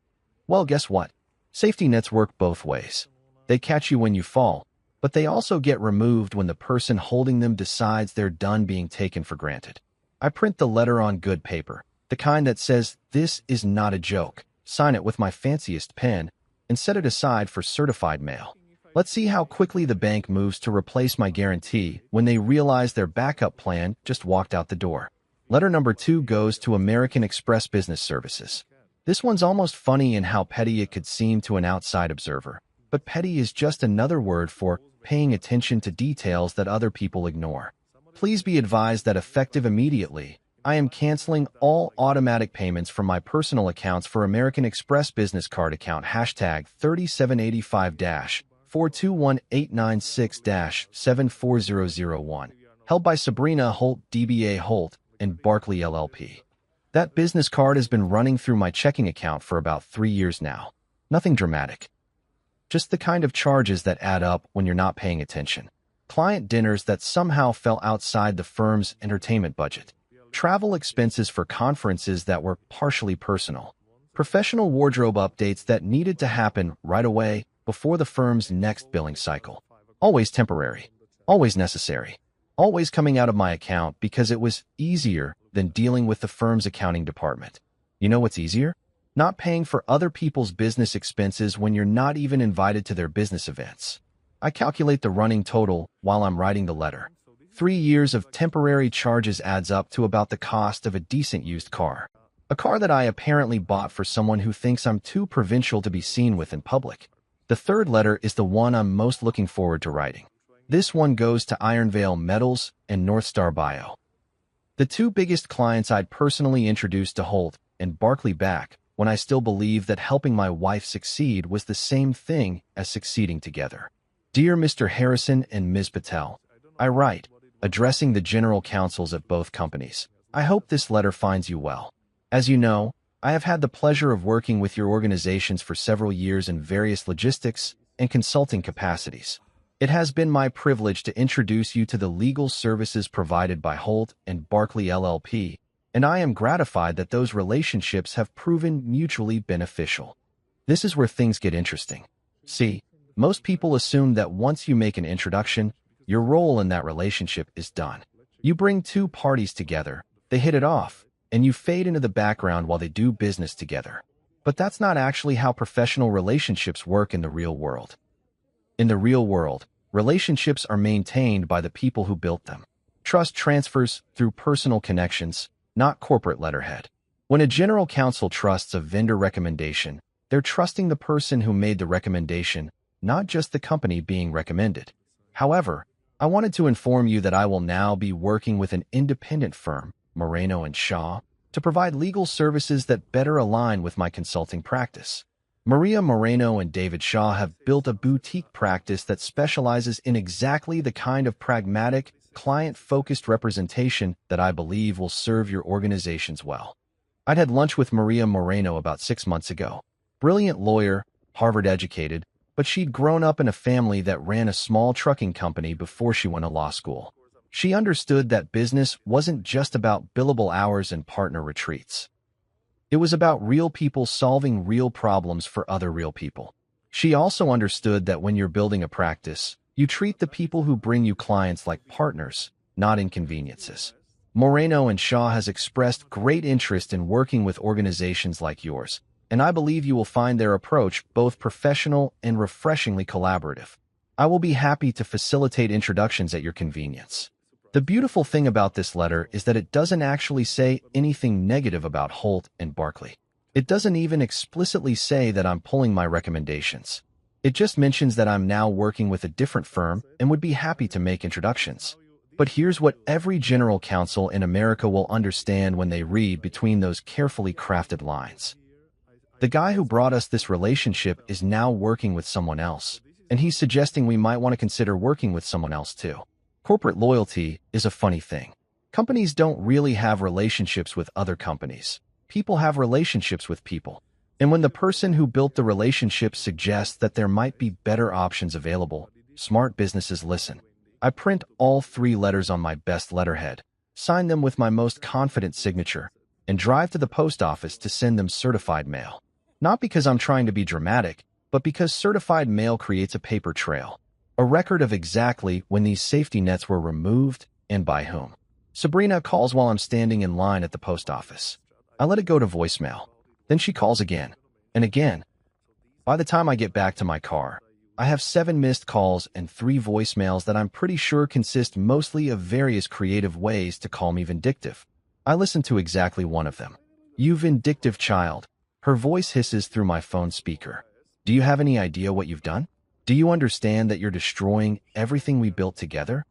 Well, guess what? Safety nets work both ways. They catch you when you fall, but they also get removed when the person holding them decides they're done being taken for granted. I print the letter on good paper, the kind that says, "This is not a joke," sign it with my fanciest pen, and set it aside for certified mail. Let's see how quickly the bank moves to replace my guarantee when they realize their backup plan just walked out the door. Letter number 2 goes to American Express Business Services. This one's almost funny in how petty it could seem to an outside observer, but petty is just another word for paying attention to details that other people ignore. Please be advised that effective immediately, I am canceling all automatic payments from my personal accounts for American Express Business Card account hashtag 3785-421896-74001, held by Sabrina Holt DBA Holt and Barkley LLP. That business card has been running through my checking account for about 3 years now. Nothing dramatic. Just the kind of charges that add up when you're not paying attention. Client dinners that somehow fell outside the firm's entertainment budget. Travel expenses for conferences that were partially personal. Professional wardrobe updates that needed to happen right away before the firm's next billing cycle. Always temporary. Always necessary. Always coming out of my account because it was easier than dealing with the firm's accounting department. You know what's easier? Not paying for other people's business expenses when you're not even invited to their business events. I calculate the running total while I'm writing the letter. 3 years of temporary charges adds up to about the cost of a decent used car. A car that I apparently bought for someone who thinks I'm too provincial to be seen with in public. The third letter is the one I'm most looking forward to writing. This one goes to Iron Veil Metals and North Star Bio. The two biggest clients I'd personally introduced to Holt and Barkley back when I still believed that helping my wife succeed was the same thing as succeeding together. Dear Mr. Harrison and Ms. Patel, I write, addressing the general counsels at both companies. I hope this letter finds you well. As you know, I have had the pleasure of working with your organizations for several years in various logistics and consulting capacities. It has been my privilege to introduce you to the legal services provided by Holt and Barkley LLP, and I am gratified that those relationships have proven mutually beneficial. This is where things get interesting. See, most people assume that once you make an introduction, your role in that relationship is done. You bring two parties together, they hit it off, and you fade into the background while they do business together. But that's not actually how professional relationships work in the real world. In the real world, relationships are maintained by the people who built them. Trust transfers through personal connections, not corporate letterhead. When a general counsel trusts a vendor recommendation, they're trusting the person who made the recommendation, not just the company being recommended. However, I wanted to inform you that I will now be working with an independent firm, Moreno & Shaw, to provide legal services that better align with my consulting practice. Maria Moreno and David Shaw have built a boutique practice that specializes in exactly the kind of pragmatic, client-focused representation that I believe will serve your organizations well. I'd had lunch with Maria Moreno about 6 months ago. Brilliant lawyer, Harvard-educated, but she'd grown up in a family that ran a small trucking company before she went to law school. She understood that business wasn't just about billable hours and partner retreats. It was about real people solving real problems for other real people. She also understood that when you're building a practice, you treat the people who bring you clients like partners, not inconveniences. Moreno and Shaw has expressed great interest in working with organizations like yours, and I believe you will find their approach both professional and refreshingly collaborative. I will be happy to facilitate introductions at your convenience. The beautiful thing about this letter is that it doesn't actually say anything negative about Holt and Barkley. It doesn't even explicitly say that I'm pulling my recommendations. It just mentions that I'm now working with a different firm and would be happy to make introductions. But here's what every general counsel in America will understand when they read between those carefully crafted lines. The guy who brought us this relationship is now working with someone else, and he's suggesting we might want to consider working with someone else too. Corporate loyalty is a funny thing. Companies don't really have relationships with other companies. People have relationships with people. And when the person who built the relationship suggests that there might be better options available, smart businesses listen. I print all 3 letters on my best letterhead, sign them with my most confident signature, and drive to the post office to send them certified mail. Not because I'm trying to be dramatic, but because certified mail creates a paper trail. A record of exactly when these safety nets were removed and by whom. Sabrina calls while I'm standing in line at the post office. I let it go to voicemail. Then she calls again and again. By the time I get back to my car, I have 7 missed calls and 3 voicemails that I'm pretty sure consist mostly of various creative ways to call me vindictive. I listen to exactly one of them. You vindictive child. Her voice hisses through my phone speaker. Do you have any idea what you've done? Do you understand that you're destroying everything we built together?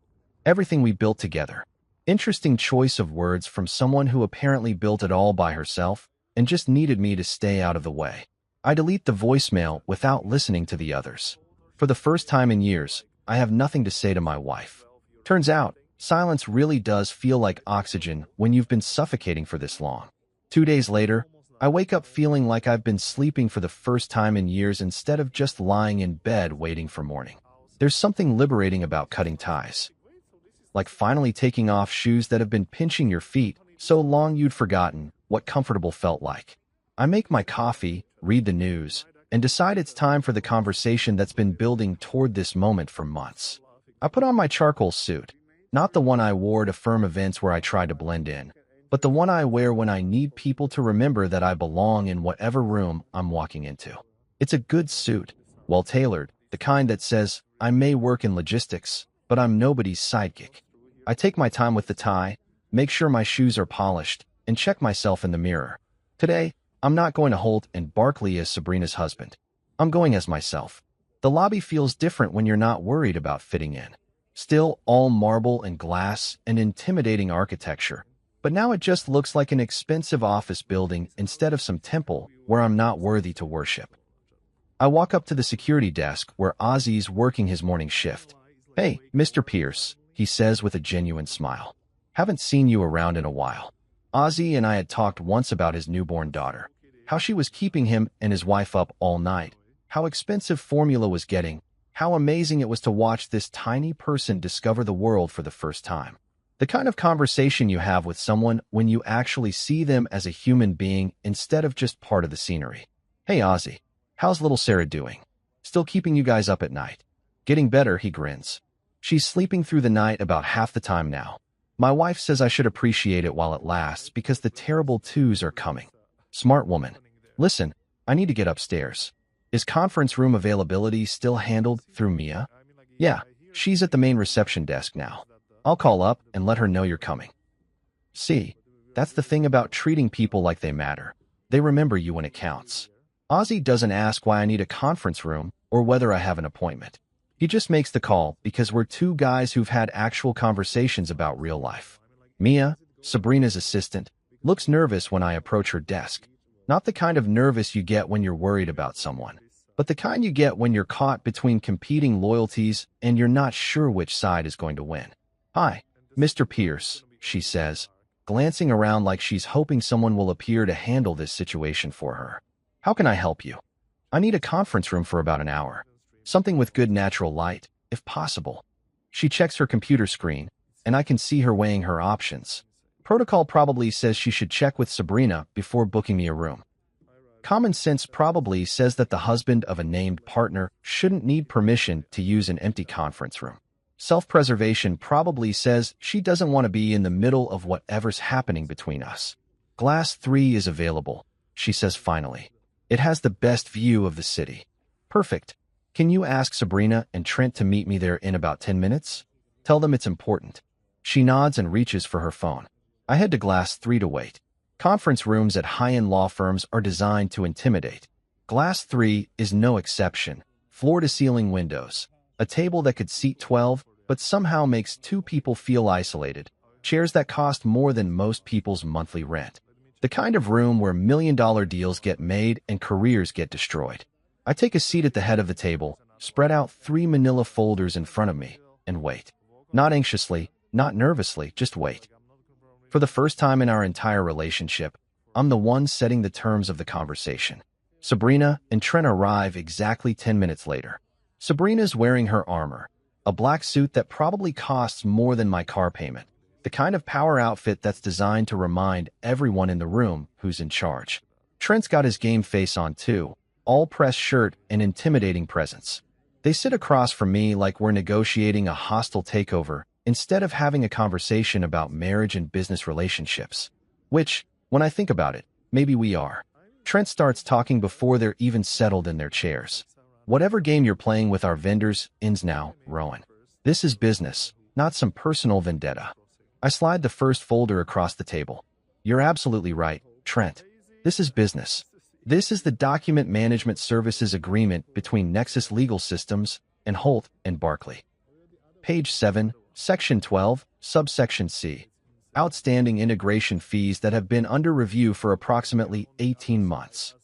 Everything we built together. Interesting choice of words from someone who apparently built it all by herself and just needed me to stay out of the way. I delete the voicemail without listening to the others. For the first time in years, I have nothing to say to my wife. Turns out, silence really does feel like oxygen when you've been suffocating for this long. 2 days later, I wake up feeling like I've been sleeping for the first time in years instead of just lying in bed waiting for morning. There's something liberating about cutting ties. Like finally taking off shoes that have been pinching your feet so long you'd forgotten what comfortable felt like. I make my coffee, read the news, and decide it's time for the conversation that's been building toward this moment for months. I put on my charcoal suit, not the one I wore to firm events where I tried to blend in, but the one I wear when I need people to remember that I belong in whatever room I'm walking into. It's a good suit, well-tailored, the kind that says, I may work in logistics, but I'm nobody's sidekick. I take my time with the tie, make sure my shoes are polished, and check myself in the mirror. Today, I'm not going to Holt and Barkley as Sabrina's husband. I'm going as myself. The lobby feels different when you're not worried about fitting in. Still all marble and glass and intimidating architecture, But now it just looks like an expensive office building instead of some temple where I'm not worthy to worship. I walk up to the security desk where Ozzy's working his morning shift. "Hey, Mr. Pierce," he says with a genuine smile. "Haven't seen you around in a while." Ozzy and I had talked once about his newborn daughter, how she was keeping him and his wife up all night, how expensive formula was getting, how amazing it was to watch this tiny person discover the world for the first time. The kind of conversation you have with someone when you actually see them as a human being instead of just part of the scenery. "Hey, Ozzy, how's little Sarah doing? Still keeping you guys up at night?" "Getting better," he grins. "She's sleeping through the night about half the time now. My wife says I should appreciate it while it lasts because the terrible twos are coming." "Smart woman. Listen, I need to get upstairs. Is conference room availability still handled through Mia?" "Yeah, she's at the main reception desk now. I'll call up and let her know you're coming." See, that's the thing about treating people like they matter. They remember you when it counts. Ozzy doesn't ask why I need a conference room or whether I have an appointment. He just makes the call because we're two guys who've had actual conversations about real life. Mia, Sabrina's assistant, looks nervous when I approach her desk. Not the kind of nervous you get when you're worried about someone, but the kind you get when you're caught between competing loyalties and you're not sure which side is going to win. "Hi, Mr. Pierce," she says, glancing around like she's hoping someone will appear to handle this situation for her. "How can I help you?" "I need a conference room for about an hour. Something with good natural light, if possible." She checks her computer screen, and I can see her weighing her options. Protocol probably says she should check with Sabrina before booking me a room. Common sense probably says that the husband of a named partner shouldn't need permission to use an empty conference room. Self-preservation probably says she doesn't want to be in the middle of whatever's happening between us. "Glass 3 is available," she says finally. "It has the best view of the city." "Perfect. Can you ask Sabrina and Trent to meet me there in about 10 minutes? Tell them it's important." She nods and reaches for her phone. I head to Glass 3 to wait. Conference rooms at high-end law firms are designed to intimidate. Glass 3 is no exception. Floor-to-ceiling windows, a table that could seat 12 but somehow makes two people feel isolated, chairs that cost more than most people's monthly rent. The kind of room where million-dollar deals get made and careers get destroyed. I take a seat at the head of the table, spread out 3 manila folders in front of me, and wait. Not anxiously, not nervously, just wait. For the first time in our entire relationship, I'm the one setting the terms of the conversation. Sabrina and Trent arrive exactly 10 minutes later. Sabrina's wearing her armor, a black suit that probably costs more than my car payment, the kind of power outfit that's designed to remind everyone in the room who's in charge. Trent's got his game face on too, all-pressed shirt and intimidating presence. They sit across from me like we're negotiating a hostile takeover instead of having a conversation about marriage and business relationships. Which, when I think about it, maybe we are. Trent starts talking before they're even settled in their chairs. "Whatever game you're playing with our vendors ends now, Rowan. This is business, not some personal vendetta." I slide the first folder across the table. "You're absolutely right, Trent. This is business. This is the Document Management Services Agreement between Nexus Legal Systems and Holt and Barkley. Page 7, Section 12, Subsection C. Outstanding integration fees that have been under review for approximately 18 months.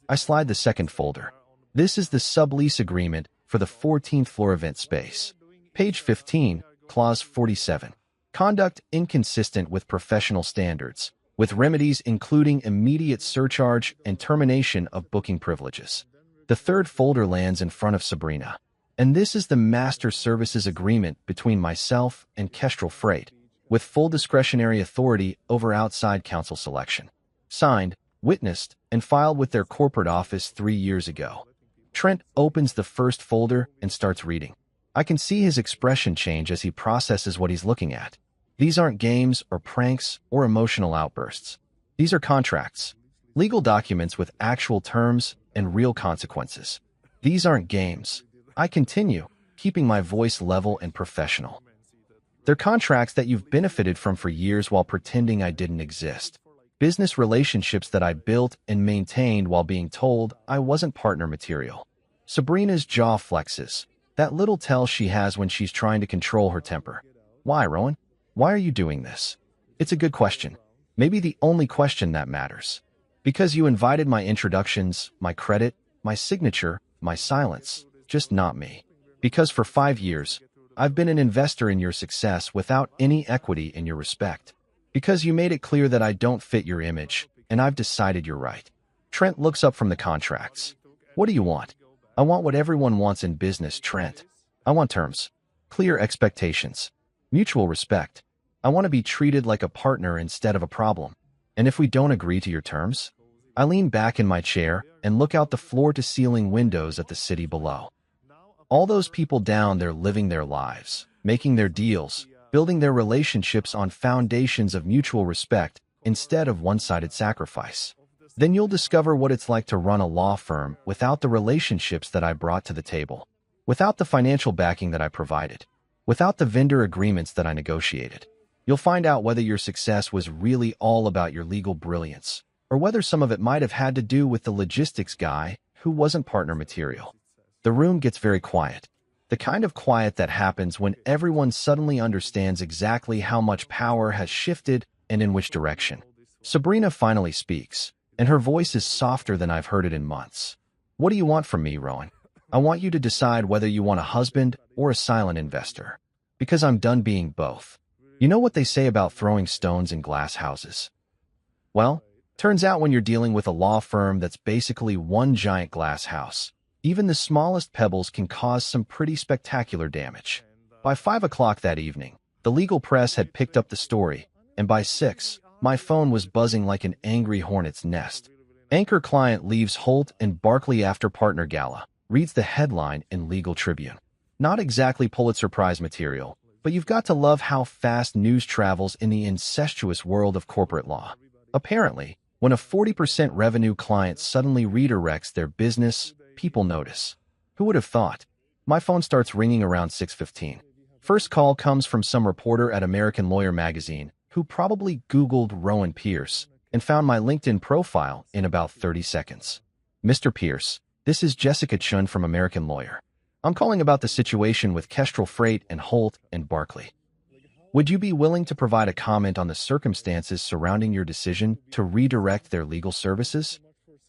I slide the second folder. This is the sublease agreement for the 14th floor event space. Page 15, Clause 47. Conduct inconsistent with professional standards, with remedies including immediate surcharge and termination of booking privileges. The third folder lands in front of Sabrina. And this is the Master Services Agreement between myself and Kestrel Freight, with full discretionary authority over outside counsel selection. Signed, witnessed, and filed with their corporate office 3 years ago. Trent opens the first folder and starts reading. I can see his expression change as he processes what he's looking at. These aren't games or pranks or emotional outbursts. These are contracts, legal documents with actual terms and real consequences. These aren't games. I continue, keeping my voice level and professional. They're contracts that you've benefited from for years while pretending I didn't exist. Business relationships that I built and maintained while being told I wasn't partner material. Sabrina's jaw flexes, that little tell she has when she's trying to control her temper. "Why, Rowan? Why are you doing this?" "It's a good question. Maybe the only question that matters. Because you invited my introductions, my credit, my signature, my silence, just not me. Because for 5 years, I've been an investor in your success without any equity in your respect. Because you made it clear that I don't fit your image, and I've decided you're right. Trent looks up from the contracts. What do you want? I want what everyone wants in business, Trent. I want terms, clear expectations, mutual respect. I want to be treated like a partner instead of a problem. And if we don't agree to your terms? I lean back in my chair and look out the floor-to-ceiling windows at the city below. All those people down there living their lives, making their deals, building their relationships on foundations of mutual respect instead of one-sided sacrifice. Then you'll discover what it's like to run a law firm without the relationships that I brought to the table, without the financial backing that I provided, without the vendor agreements that I negotiated. You'll find out whether your success was really all about your legal brilliance, or whether some of it might have had to do with the logistics guy who wasn't partner material. The room gets very quiet. The kind of quiet that happens when everyone suddenly understands exactly how much power has shifted and in which direction. Sabrina finally speaks, and her voice is softer than I've heard it in months. What do you want from me, Rowan? I want you to decide whether you want a husband or a silent investor. Because I'm done being both. You know what they say about throwing stones in glass houses? Well, turns out when you're dealing with a law firm that's basically one giant glass house, even the smallest pebbles can cause some pretty spectacular damage. By 5 o'clock that evening, the legal press had picked up the story, and by 6, my phone was buzzing like an angry hornet's nest. Anchor client leaves Holt and Barkley after partner gala, reads the headline in Legal Tribune. Not exactly Pulitzer Prize material, but you've got to love how fast news travels in the incestuous world of corporate law. Apparently, when a 40% revenue client suddenly redirects their business, people notice. Who would have thought? My phone starts ringing around 6:15. First call comes from some reporter at American Lawyer magazine who probably Googled Rowan Pierce and found my LinkedIn profile in about 30 seconds. Mr. Pierce, this is Jessica Chun from American Lawyer. I'm calling about the situation with Kestrel Freight and Holt and Barkley. Would you be willing to provide a comment on the circumstances surrounding your decision to redirect their legal services?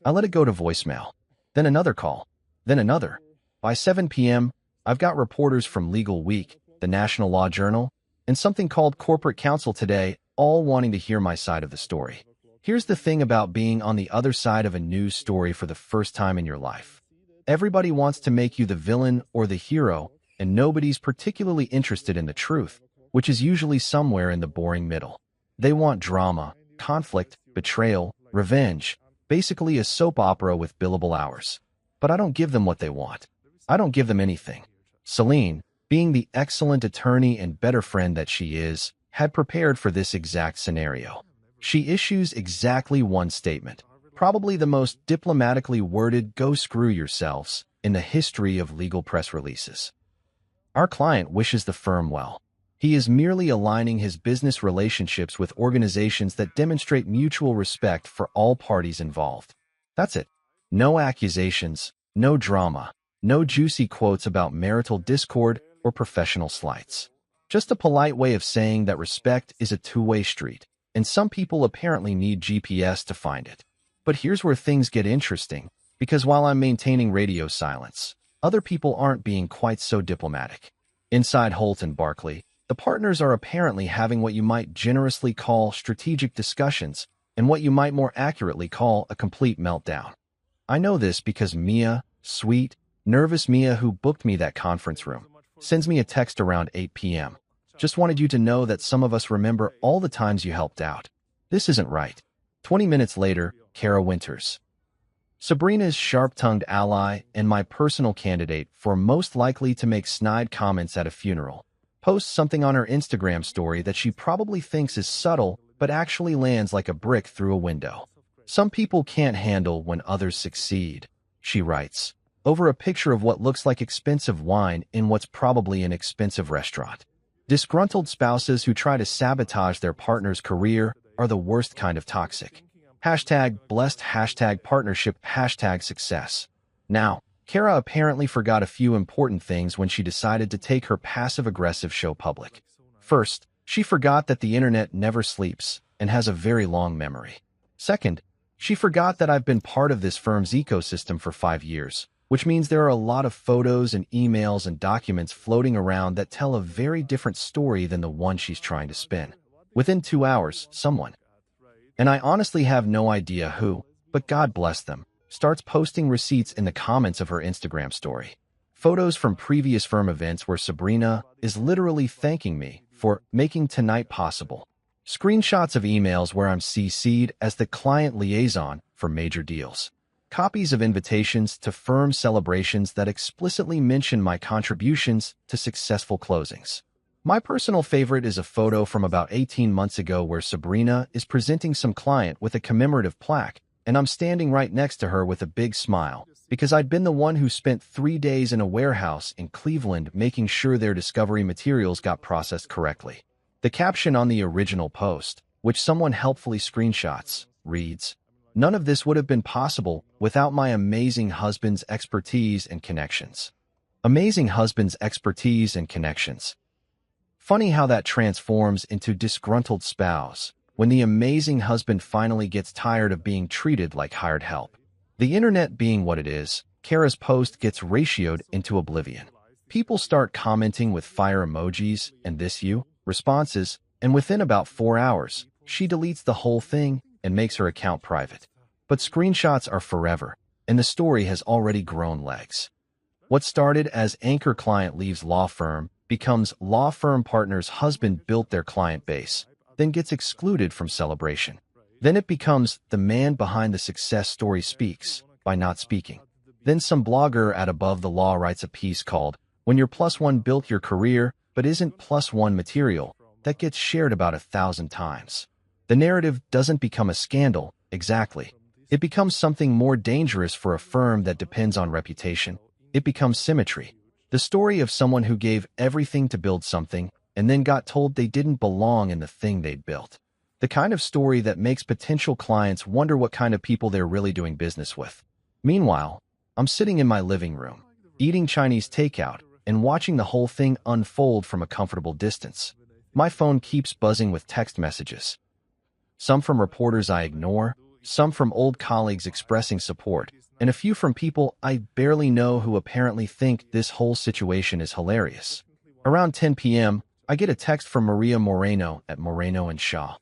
I let it go to voicemail. Then another call. Then another. By 7 p.m., I've got reporters from Legal Week, the National Law Journal, and something called Corporate Counsel Today, all wanting to hear my side of the story. Here's the thing about being on the other side of a news story for the first time in your life. Everybody wants to make you the villain or the hero, and nobody's particularly interested in the truth, which is usually somewhere in the boring middle. They want drama, conflict, betrayal, revenge, basically a soap opera with billable hours. But I don't give them what they want. I don't give them anything. Celine, being the excellent attorney and better friend that she is, had prepared for this exact scenario. She issues exactly one statement, probably the most diplomatically worded "go screw yourselves" in the history of legal press releases. Our client wishes the firm well. He is merely aligning his business relationships with organizations that demonstrate mutual respect for all parties involved. That's it. No accusations, no drama, no juicy quotes about marital discord or professional slights. Just a polite way of saying that respect is a two-way street, and some people apparently need GPS to find it. But here's where things get interesting, because while I'm maintaining radio silence, other people aren't being quite so diplomatic. Inside Holt and Barkley, the partners are apparently having what you might generously call strategic discussions and what you might more accurately call a complete meltdown. I know this because Mia, sweet, nervous Mia who booked me that conference room, sends me a text around 8 p.m. Just wanted you to know that some of us remember all the times you helped out. This isn't right. 20 minutes later, Kara Winters, Sabrina's sharp-tongued ally and my personal candidate for most likely to make snide comments at a funeral, posts something on her Instagram story that she probably thinks is subtle but actually lands like a brick through a window. Some people can't handle when others succeed, she writes, over a picture of what looks like expensive wine in what's probably an expensive restaurant. Disgruntled spouses who try to sabotage their partner's career are the worst kind of toxic. #blessed, #partnership, #success. Now, Kara apparently forgot a few important things when she decided to take her passive-aggressive show public. First, she forgot that the internet never sleeps, and has a very long memory. Second, she forgot that I've been part of this firm's ecosystem for 5 years, which means there are a lot of photos and emails and documents floating around that tell a very different story than the one she's trying to spin. Within 2 hours, someone, and I honestly have no idea who, but God bless them, starts posting receipts in the comments of her Instagram story. Photos from previous firm events where Sabrina is literally thanking me for making tonight possible. Screenshots of emails where I'm CC'd as the client liaison for major deals. Copies of invitations to firm celebrations that explicitly mention my contributions to successful closings. My personal favorite is a photo from about 18 months ago where Sabrina is presenting some client with a commemorative plaque, and I'm standing right next to her with a big smile, because I'd been the one who spent 3 days in a warehouse in Cleveland making sure their discovery materials got processed correctly. The caption on the original post, which someone helpfully screenshots, reads, "None of this would have been possible without my amazing husband's expertise and connections." Amazing husband's expertise and connections. Funny how that transforms into disgruntled spouse when the amazing husband finally gets tired of being treated like hired help. The internet being what it is, Kara's post gets ratioed into oblivion. People start commenting with fire emojis and "this you" responses, and within about 4 hours, she deletes the whole thing and makes her account private. But screenshots are forever, and the story has already grown legs. What started as anchor client leaves law firm becomes law firm partner's husband built their client base, then gets excluded from celebration. Then it becomes the man behind the success story speaks by not speaking. Then some blogger at Above the Law writes a piece called "When Your +1 Built Your Career but Isn't +1 Material" that gets shared about 1,000 times. The narrative doesn't become a scandal, exactly. It becomes something more dangerous for a firm that depends on reputation. It becomes symmetry. The story of someone who gave everything to build something and then got told they didn't belong in the thing they'd built. The kind of story that makes potential clients wonder what kind of people they're really doing business with. Meanwhile, I'm sitting in my living room, eating Chinese takeout, and watching the whole thing unfold from a comfortable distance. My phone keeps buzzing with text messages. Some from reporters I ignore, some from old colleagues expressing support, and a few from people I barely know who apparently think this whole situation is hilarious. Around 10 p.m., I get a text from Maria Moreno at Moreno & Shaw.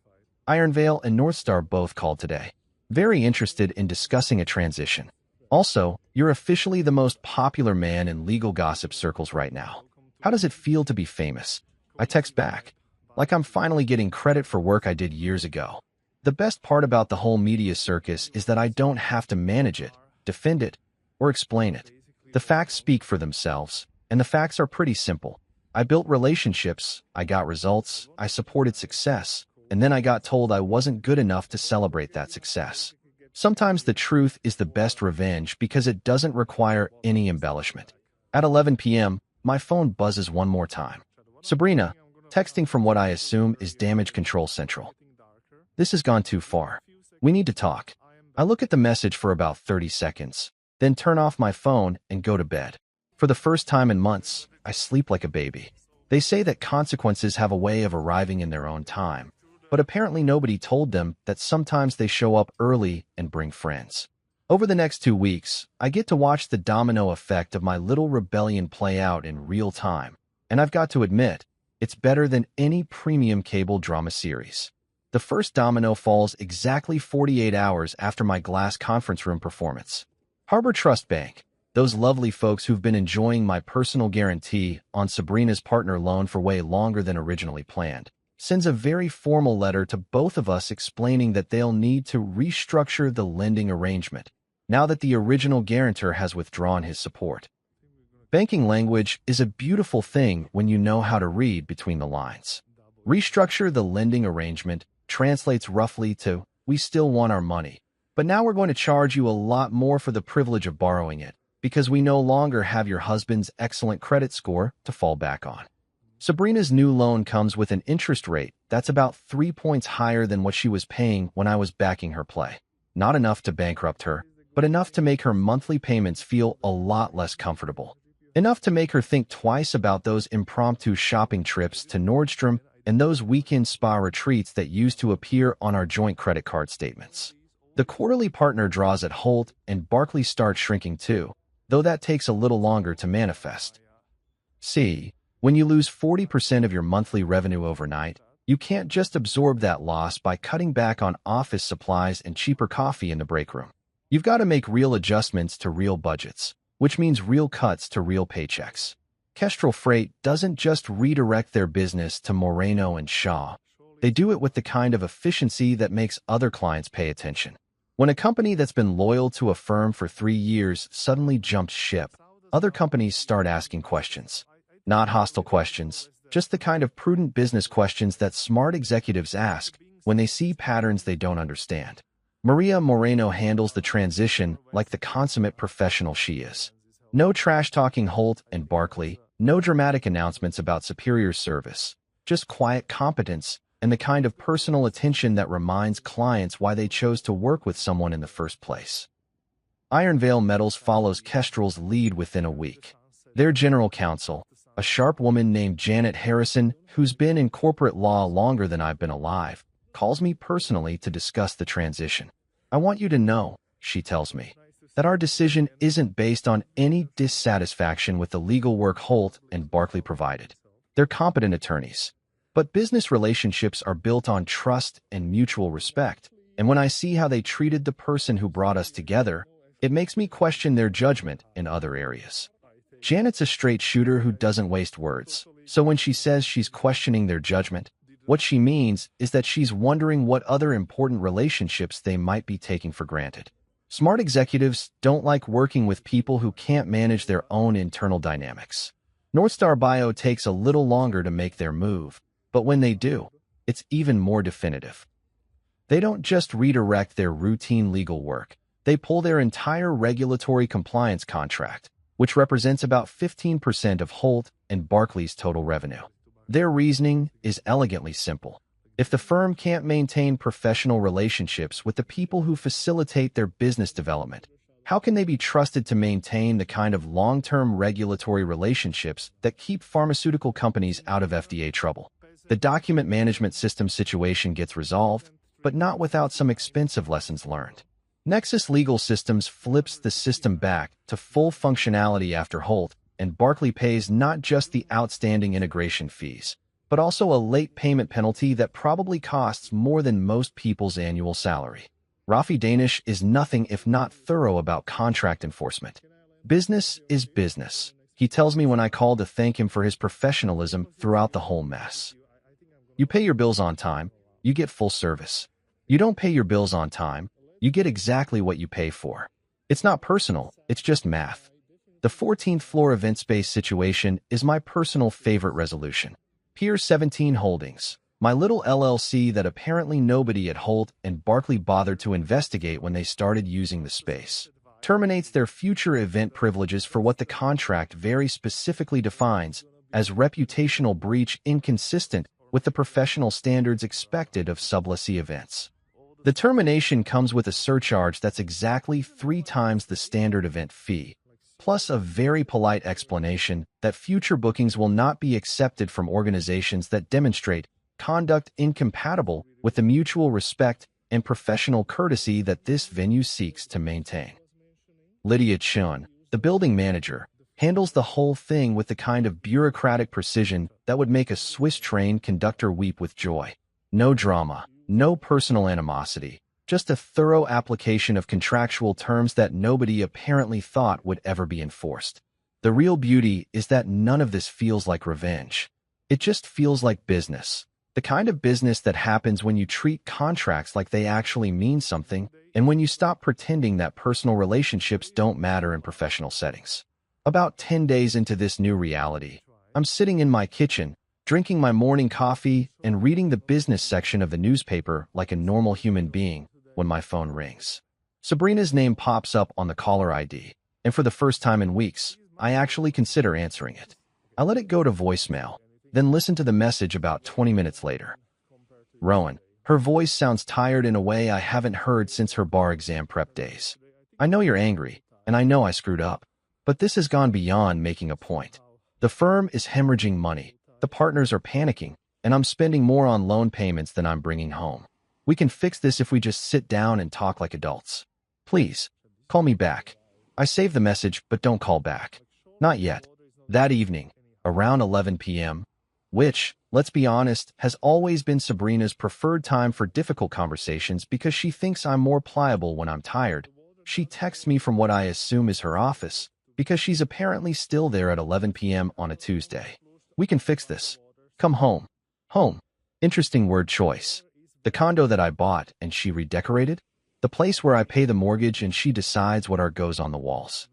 Ironvale and Northstar both called today. Very interested in discussing a transition. Also, you're officially the most popular man in legal gossip circles right now. How does it feel to be famous? I text back, like I'm finally getting credit for work I did years ago. The best part about the whole media circus is that I don't have to manage it, defend it, or explain it. The facts speak for themselves, and the facts are pretty simple. I built relationships, I got results, I supported success, and then I got told I wasn't good enough to celebrate that success. Sometimes the truth is the best revenge because it doesn't require any embellishment. At 11 p.m., my phone buzzes one more time. Sabrina, texting from what I assume is Damage Control Central. This has gone too far. We need to talk. I look at the message for about 30 seconds, then turn off my phone and go to bed. For the first time in months, I sleep like a baby. They say that consequences have a way of arriving in their own time, but apparently nobody told them that sometimes they show up early and bring friends. Over the next 2 weeks, I get to watch the domino effect of my little rebellion play out in real time, and I've got to admit, it's better than any premium cable drama series. The first domino falls exactly 48 hours after my glass conference room performance. Harbor Trust Bank, those lovely folks who've been enjoying my personal guarantee on Sabrina's partner loan for way longer than originally planned, sends a very formal letter to both of us explaining that they'll need to restructure the lending arrangement now that the original guarantor has withdrawn his support. Banking language is a beautiful thing when you know how to read between the lines. Restructure the lending arrangement translates roughly to, we still want our money, but now we're going to charge you a lot more for the privilege of borrowing it, because we no longer have your husband's excellent credit score to fall back on. Sabrina's new loan comes with an interest rate that's about 3 points higher than what she was paying when I was backing her play. Not enough to bankrupt her, but enough to make her monthly payments feel a lot less comfortable. Enough to make her think twice about those impromptu shopping trips to Nordstrom and those weekend spa retreats that used to appear on our joint credit card statements. The quarterly partner draws at Holt and Barclay start shrinking too, though that takes a little longer to manifest. See, when you lose 40% of your monthly revenue overnight, you can't just absorb that loss by cutting back on office supplies and cheaper coffee in the break room. You've got to make real adjustments to real budgets, which means real cuts to real paychecks. Kestrel Freight doesn't just redirect their business to Moreno and Shaw. They do it with the kind of efficiency that makes other clients pay attention. When a company that's been loyal to a firm for 3 years suddenly jumps ship, other companies start asking questions. Not hostile questions, just the kind of prudent business questions that smart executives ask when they see patterns they don't understand. Maria Moreno handles the transition like the consummate professional she is. No trash-talking Holt and Barclay, no dramatic announcements about superior service, just quiet competence and the kind of personal attention that reminds clients why they chose to work with someone in the first place. Iron Veil Metals follows Kestrel's lead within a week. Their general counsel, a sharp woman named Janet Harrison, who's been in corporate law longer than I've been alive, calls me personally to discuss the transition. I want you to know, she tells me, that our decision isn't based on any dissatisfaction with the legal work Holt and Barclay provided. They're competent attorneys. But business relationships are built on trust and mutual respect, and when I see how they treated the person who brought us together, it makes me question their judgment in other areas. Janet's a straight shooter who doesn't waste words, so when she says she's questioning their judgment, what she means is that she's wondering what other important relationships they might be taking for granted. Smart executives don't like working with people who can't manage their own internal dynamics. Northstar Bio takes a little longer to make their move, but when they do, it's even more definitive. They don't just redirect their routine legal work. They pull their entire regulatory compliance contract, which represents about 15% of Holt and Barclay's total revenue. Their reasoning is elegantly simple. If the firm can't maintain professional relationships with the people who facilitate their business development, how can they be trusted to maintain the kind of long-term regulatory relationships that keep pharmaceutical companies out of FDA trouble? The document management system situation gets resolved, but not without some expensive lessons learned. Nexus Legal Systems flips the system back to full functionality after Holt, and Barclay pays not just the outstanding integration fees, but also a late payment penalty that probably costs more than most people's annual salary. Rafi Danish is nothing if not thorough about contract enforcement. Business is business, he tells me when I call to thank him for his professionalism throughout the whole mess. You pay your bills on time, you get full service. You don't pay your bills on time, you get exactly what you pay for. It's not personal, it's just math. The 14th floor event space situation is my personal favorite resolution. Pier 17 Holdings, my little LLC that apparently nobody at Holt and Barclay bothered to investigate when they started using the space, terminates their future event privileges for what the contract very specifically defines as reputational breach inconsistent with the professional standards expected of sublessee events. The termination comes with a surcharge that's exactly 3 times the standard event fee, plus a very polite explanation that future bookings will not be accepted from organizations that demonstrate conduct incompatible with the mutual respect and professional courtesy that this venue seeks to maintain. Lydia Chun, the building manager, handles the whole thing with the kind of bureaucratic precision that would make a Swiss train conductor weep with joy. No drama, no personal animosity, just a thorough application of contractual terms that nobody apparently thought would ever be enforced. The real beauty is that none of this feels like revenge. It just feels like business. The kind of business that happens when you treat contracts like they actually mean something, and when you stop pretending that personal relationships don't matter in professional settings. About 10 days into this new reality, I'm sitting in my kitchen, drinking my morning coffee and reading the business section of the newspaper like a normal human being when my phone rings. Sabrina's name pops up on the caller ID, and for the first time in weeks, I actually consider answering it. I let it go to voicemail, then listen to the message about 20 minutes later. Rowan. Her voice sounds tired in a way I haven't heard since her bar exam prep days. I know you're angry, and I know I screwed up. But this has gone beyond making a point. The firm is hemorrhaging money, the partners are panicking, and I'm spending more on loan payments than I'm bringing home. We can fix this if we just sit down and talk like adults. Please, call me back. I save the message, but don't call back. Not yet. That evening, around 11 p.m., which, let's be honest, has always been Sabrina's preferred time for difficult conversations because she thinks I'm more pliable when I'm tired, she texts me from what I assume is her office, because she's apparently still there at 11 p.m. on a Tuesday. We can fix this. Come home. Home. Interesting word choice. The condo that I bought and she redecorated? The place where I pay the mortgage and she decides what art goes on the walls.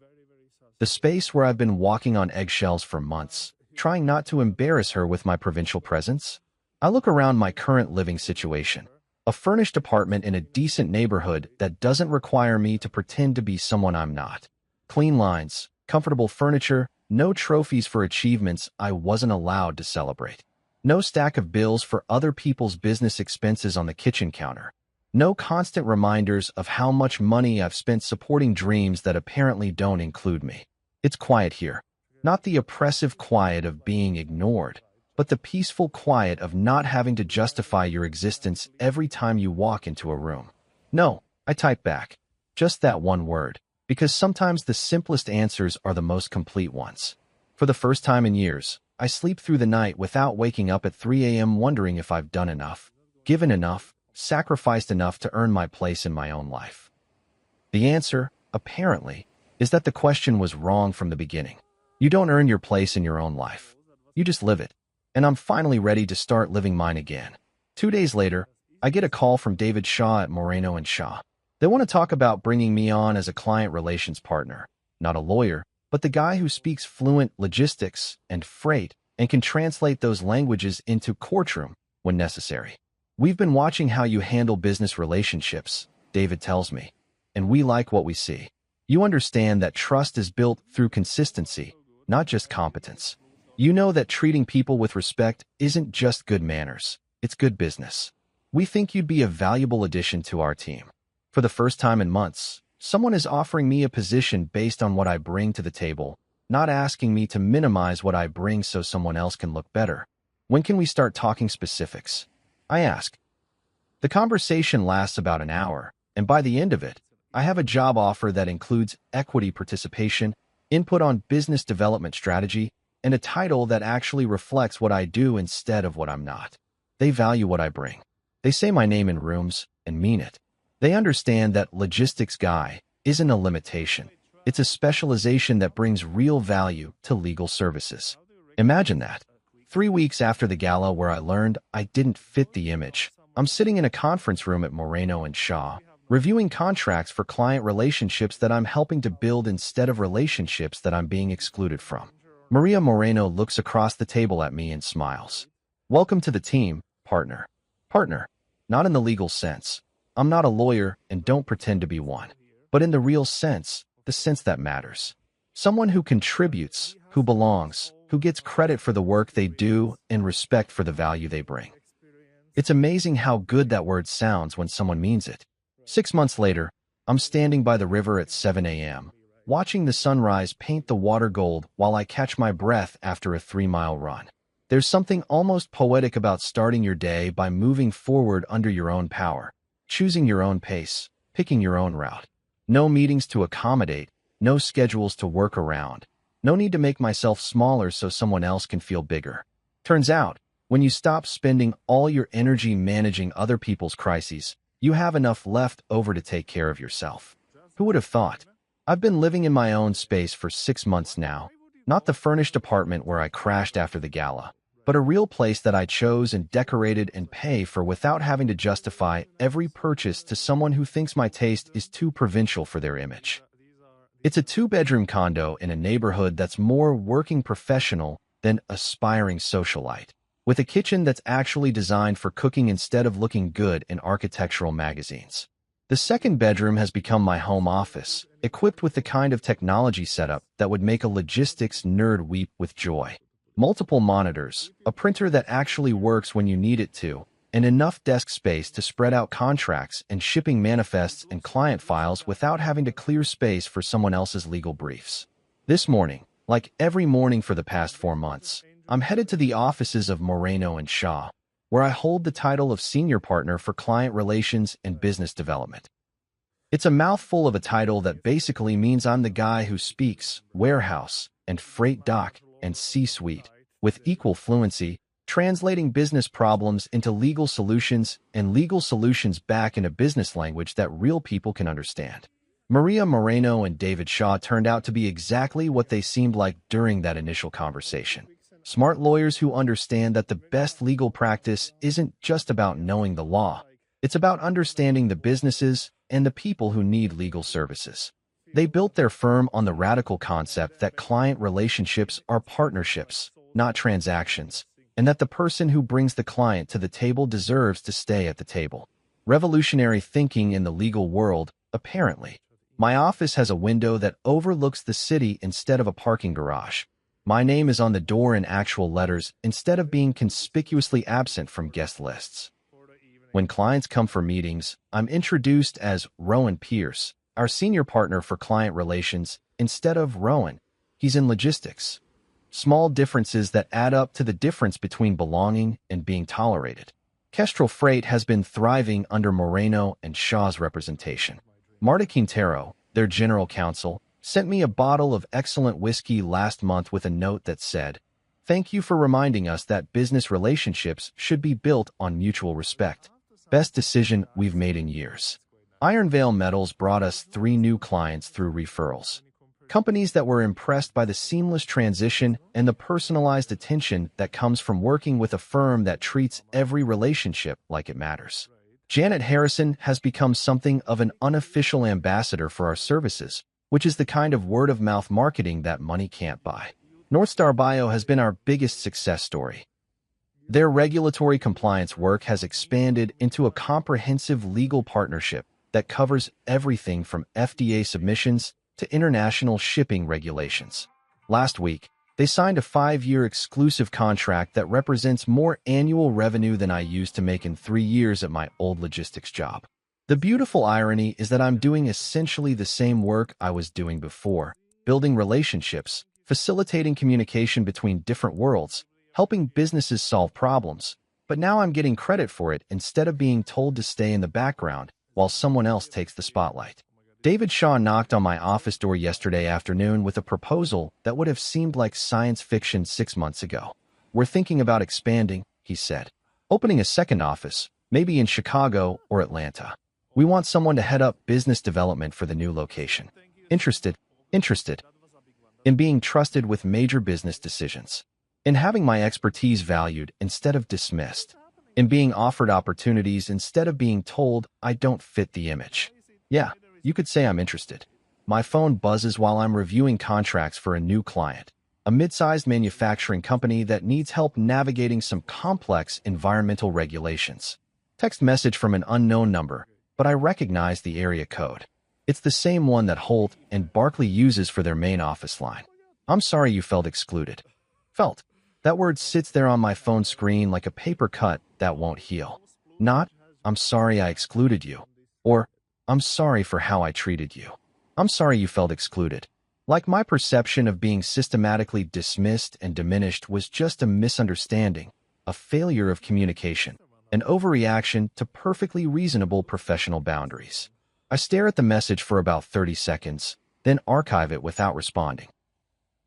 The space where I've been walking on eggshells for months, trying not to embarrass her with my provincial presence? I look around my current living situation. A furnished apartment in a decent neighborhood that doesn't require me to pretend to be someone I'm not. Clean lines, comfortable furniture, no trophies for achievements I wasn't allowed to celebrate. No stack of bills for other people's business expenses on the kitchen counter. No constant reminders of how much money I've spent supporting dreams that apparently don't include me. It's quiet here. Not the oppressive quiet of being ignored, but the peaceful quiet of not having to justify your existence every time you walk into a room. No, I type back. Just that one word, because sometimes the simplest answers are the most complete ones. For the first time in years, I sleep through the night without waking up at 3 a.m. wondering if I've done enough, given enough, sacrificed enough to earn my place in my own life. The answer, apparently, is that the question was wrong from the beginning. You don't earn your place in your own life. You just live it. And I'm finally ready to start living mine again. 2 days later, I get a call from David Shaw at Moreno & Shaw. They want to talk about bringing me on as a client relations partner, not a lawyer, but the guy who speaks fluent logistics and freight and can translate those languages into courtroom when necessary. We've been watching how you handle business relationships, David tells me, and we like what we see. You understand that trust is built through consistency, not just competence. You know that treating people with respect isn't just good manners, it's good business. We think you'd be a valuable addition to our team. For the first time in months, someone is offering me a position based on what I bring to the table, not asking me to minimize what I bring so someone else can look better. When can we start talking specifics? I ask. The conversation lasts about an hour, and by the end of it, I have a job offer that includes equity participation, input on business development strategy, and a title that actually reflects what I do instead of what I'm not. They value what I bring. They say my name in rooms and mean it. They understand that logistics guy isn't a limitation. It's a specialization that brings real value to legal services. Imagine that. 3 weeks after the gala where I learned I didn't fit the image, I'm sitting in a conference room at Moreno & Shaw, reviewing contracts for client relationships that I'm helping to build instead of relationships that I'm being excluded from. Maria Moreno looks across the table at me and smiles. Welcome to the team, partner. Partner, not in the legal sense. I'm not a lawyer and don't pretend to be one. But in the real sense, the sense that matters. Someone who contributes, who belongs, who gets credit for the work they do and respect for the value they bring. It's amazing how good that word sounds when someone means it. 6 months later, I'm standing by the river at 7 a.m., watching the sunrise paint the water gold while I catch my breath after a 3-mile run. There's something almost poetic about starting your day by moving forward under your own power, choosing your own pace, picking your own route. No meetings to accommodate, no schedules to work around, no need to make myself smaller so someone else can feel bigger. Turns out, when you stop spending all your energy managing other people's crises, you have enough left over to take care of yourself. Who would have thought? I've been living in my own space for 6 months now, not the furnished apartment where I crashed after the gala, but a real place that I chose and decorated and pay for without having to justify every purchase to someone who thinks my taste is too provincial for their image. It's a 2-bedroom condo in a neighborhood that's more working professional than aspiring socialite, with a kitchen that's actually designed for cooking instead of looking good in architectural magazines. The second bedroom has become my home office, equipped with the kind of technology setup that would make a logistics nerd weep with joy. Multiple monitors, a printer that actually works when you need it to, and enough desk space to spread out contracts and shipping manifests and client files without having to clear space for someone else's legal briefs. This morning, like every morning for the past 4 months, I'm headed to the offices of Moreno & Shaw, where I hold the title of Senior Partner for Client Relations and Business Development. It's a mouthful of a title that basically means I'm the guy who speaks warehouse and freight dock and C-suite with equal fluency, translating business problems into legal solutions and legal solutions back into business language that real people can understand. Maria Moreno and David Shaw turned out to be exactly what they seemed like during that initial conversation. Smart lawyers who understand that the best legal practice isn't just about knowing the law. It's about understanding the businesses and the people who need legal services. They built their firm on the radical concept that client relationships are partnerships, not transactions, and that the person who brings the client to the table deserves to stay at the table. Revolutionary thinking in the legal world, apparently. My office has a window that overlooks the city instead of a parking garage. My name is on the door in actual letters instead of being conspicuously absent from guest lists. When clients come for meetings, I'm introduced as Rowan Pierce, our senior partner for client relations, instead of Rowan. He's in logistics. Small differences that add up to the difference between belonging and being tolerated. Kestrel Freight has been thriving under Moreno and Shaw's representation. Marta Quintero, their general counsel, sent me a bottle of excellent whiskey last month with a note that said, "Thank you for reminding us that business relationships should be built on mutual respect. Best decision we've made in years." Iron Veil Metals brought us 3 new clients through referrals. Companies that were impressed by the seamless transition and the personalized attention that comes from working with a firm that treats every relationship like it matters. Janet Harrison has become something of an unofficial ambassador for our services, which is the kind of word-of-mouth marketing that money can't buy. Northstar Bio has been our biggest success story. Their regulatory compliance work has expanded into a comprehensive legal partnership that covers everything from FDA submissions to international shipping regulations. Last week, they signed a 5-year exclusive contract that represents more annual revenue than I used to make in 3 years at my old logistics job. The beautiful irony is that I'm doing essentially the same work I was doing before, building relationships, facilitating communication between different worlds, helping businesses solve problems, but now I'm getting credit for it instead of being told to stay in the background while someone else takes the spotlight. David Shaw knocked on my office door yesterday afternoon with a proposal that would have seemed like science fiction 6 months ago. "We're thinking about expanding," he said. "Opening a second office, maybe in Chicago or Atlanta. We want someone to head up business development for the new location. Interested in being trusted with major business decisions, in having my expertise valued instead of dismissed, in being offered opportunities instead of being told I don't fit the image. Yeah, you could say I'm interested." My phone buzzes while I'm reviewing contracts for a new client, a mid-sized manufacturing company that needs help navigating some complex environmental regulations. Text message from an unknown number, but I recognize the area code. It's the same one that Holt and Barclay uses for their main office line. "I'm sorry you felt excluded." Felt. That word sits there on my phone screen like a paper cut that won't heal. Not, "I'm sorry I excluded you," or "I'm sorry for how I treated you." I'm sorry you felt excluded. Like my perception of being systematically dismissed and diminished was just a misunderstanding, a failure of communication, an overreaction to perfectly reasonable professional boundaries. I stare at the message for about 30 seconds, then archive it without responding.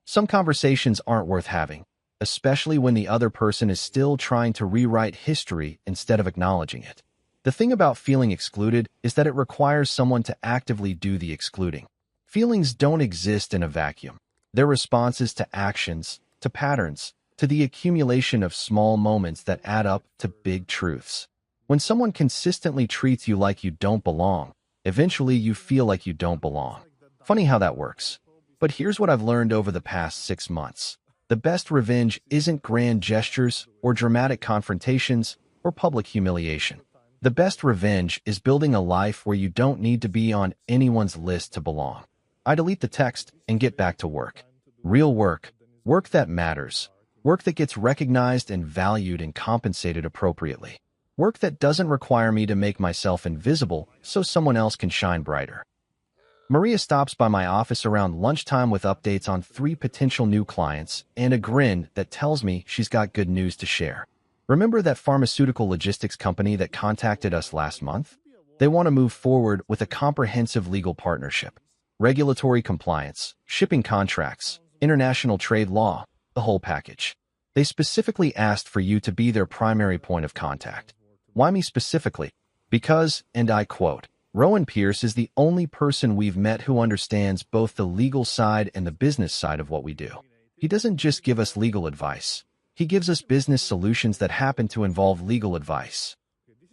Some conversations aren't worth having, especially when the other person is still trying to rewrite history instead of acknowledging it. The thing about feeling excluded is that it requires someone to actively do the excluding. Feelings don't exist in a vacuum. They're responses to actions, to patterns, to the accumulation of small moments that add up to big truths. When someone consistently treats you like you don't belong, eventually you feel like you don't belong. Funny how that works. But here's what I've learned over the past 6 months. The best revenge isn't grand gestures or dramatic confrontations or public humiliation. The best revenge is building a life where you don't need to be on anyone's list to belong. I delete the text and get back to work. Real work. Work that matters. Work that gets recognized and valued and compensated appropriately. Work that doesn't require me to make myself invisible so someone else can shine brighter. Maria stops by my office around lunchtime with updates on 3 potential new clients and a grin that tells me she's got good news to share. Remember that pharmaceutical logistics company that contacted us last month? They want to move forward with a comprehensive legal partnership, regulatory compliance, shipping contracts, international trade law, the whole package. They specifically asked for you to be their primary point of contact. Why me specifically? Because, and I quote, Rowan Pierce is the only person we've met who understands both the legal side and the business side of what we do. He doesn't just give us legal advice. He gives us business solutions that happen to involve legal advice.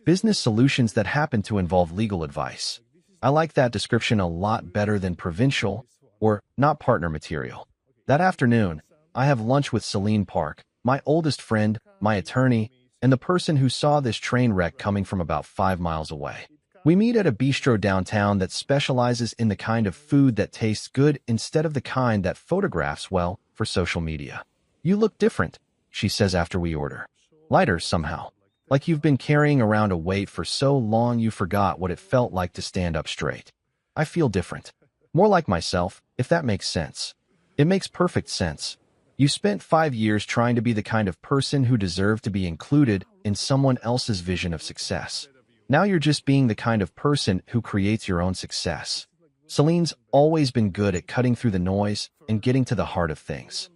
Business solutions that happen to involve legal advice. I like that description a lot better than provincial or not partner material. That afternoon, I have lunch with Celine Park, my oldest friend, my attorney, and the person who saw this train wreck coming from about 5 miles away. We meet at a bistro downtown that specializes in the kind of food that tastes good instead of the kind that photographs well for social media. You look different, she says after we order. Lighter somehow. Like you've been carrying around a weight for so long you forgot what it felt like to stand up straight. I feel different. More like myself, if that makes sense. It makes perfect sense. You spent 5 years trying to be the kind of person who deserved to be included in someone else's vision of success. Now you're just being the kind of person who creates your own success. Celine's always been good at cutting through the noise and getting to the heart of things.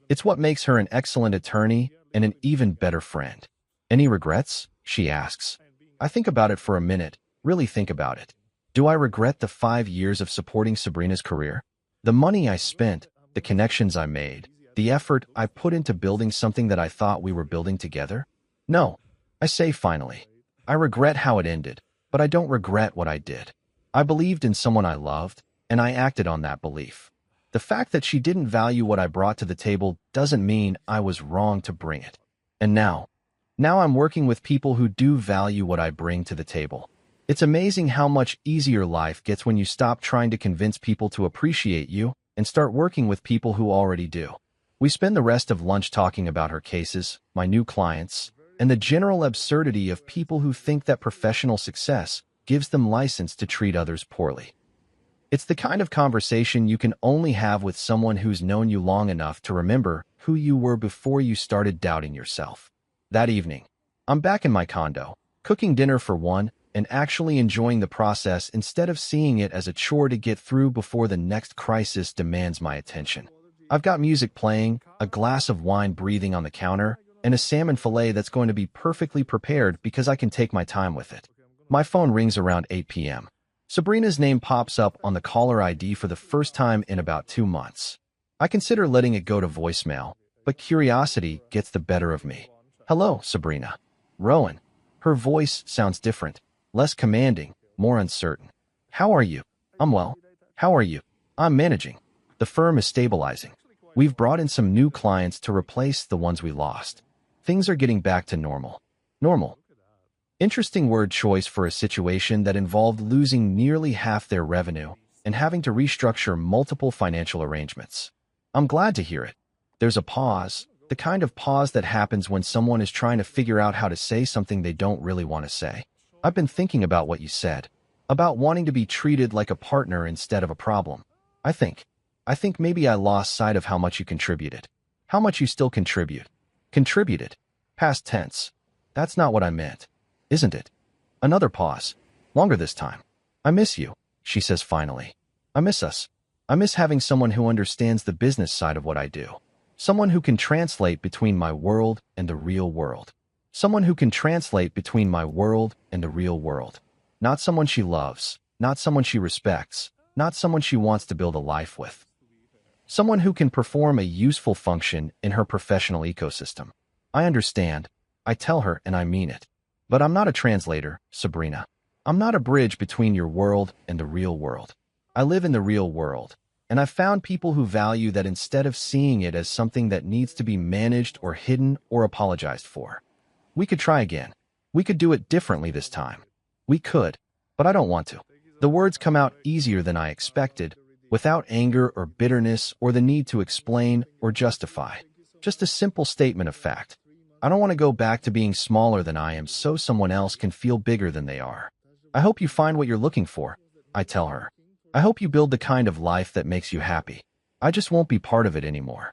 It's what makes her an excellent attorney and an even better friend. Any regrets? She asks. I think about it for a minute, really think about it. Do I regret the 5 years of supporting Sabrina's career? The money I spent, the connections I made, the effort I put into building something that I thought we were building together? No, I say finally. I regret how it ended, but I don't regret what I did. I believed in someone I loved, and I acted on that belief. The fact that she didn't value what I brought to the table doesn't mean I was wrong to bring it. And now I'm working with people who do value what I bring to the table. It's amazing how much easier life gets when you stop trying to convince people to appreciate you and start working with people who already do. We spend the rest of lunch talking about her cases, my new clients, and the general absurdity of people who think that professional success gives them license to treat others poorly. It's the kind of conversation you can only have with someone who's known you long enough to remember who you were before you started doubting yourself. That evening, I'm back in my condo, cooking dinner for one, and actually enjoying the process instead of seeing it as a chore to get through before the next crisis demands my attention. I've got music playing, a glass of wine breathing on the counter, and a salmon fillet that's going to be perfectly prepared because I can take my time with it. My phone rings around 8 p.m. Sabrina's name pops up on the caller ID for the first time in about 2 months. I consider letting it go to voicemail, but curiosity gets the better of me. Hello, Sabrina. Rowan. Her voice sounds different, less commanding, more uncertain. How are you? I'm well. How are you? I'm managing. The firm is stabilizing. We've brought in some new clients to replace the ones we lost. Things are getting back to normal. Normal. Interesting word choice for a situation that involved losing nearly half their revenue and having to restructure multiple financial arrangements. I'm glad to hear it. There's a pause, the kind of pause that happens when someone is trying to figure out how to say something they don't really want to say. I've been thinking about what you said, about wanting to be treated like a partner instead of a problem. I think maybe I lost sight of how much you contributed. How much you still contribute. Contributed. Past tense. That's not what I meant. Isn't it? Another pause. Longer this time. I miss you, she says finally. I miss us. I miss having someone who understands the business side of what I do. Someone who can translate between my world and the real world. Someone who can translate between my world and the real world. Not someone she loves. Not someone she respects. Not someone she wants to build a life with. Someone who can perform a useful function in her professional ecosystem. I understand. I tell her and I mean it. But I'm not a translator, Sabrina. I'm not a bridge between your world and the real world. I live in the real world, and I've found people who value that instead of seeing it as something that needs to be managed or hidden or apologized for. We could try again. We could do it differently this time. We could, but I don't want to. The words come out easier than I expected, without anger or bitterness or the need to explain or justify. Just a simple statement of fact. I don't want to go back to being smaller than I am so someone else can feel bigger than they are. I hope you find what you're looking for, I tell her. I hope you build the kind of life that makes you happy. I just won't be part of it anymore.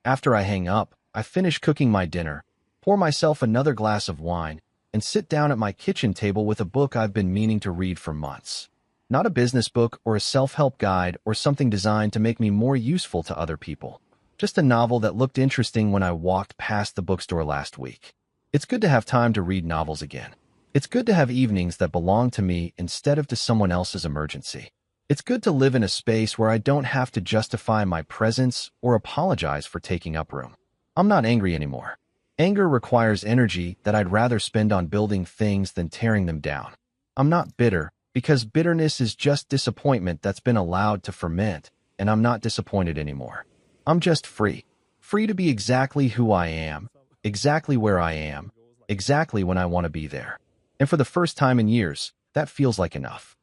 After I hang up, I finish cooking my dinner, pour myself another glass of wine, and sit down at my kitchen table with a book I've been meaning to read for months. Not a business book or a self-help guide or something designed to make me more useful to other people. Just a novel that looked interesting when I walked past the bookstore last week. It's good to have time to read novels again. It's good to have evenings that belong to me instead of to someone else's emergency. It's good to live in a space where I don't have to justify my presence or apologize for taking up room. I'm not angry anymore. Anger requires energy that I'd rather spend on building things than tearing them down. I'm not bitter, because bitterness is just disappointment that's been allowed to ferment, and I'm not disappointed anymore. I'm just free. Free to be exactly who I am, exactly where I am, exactly when I want to be there. And for the first time in years, that feels like enough.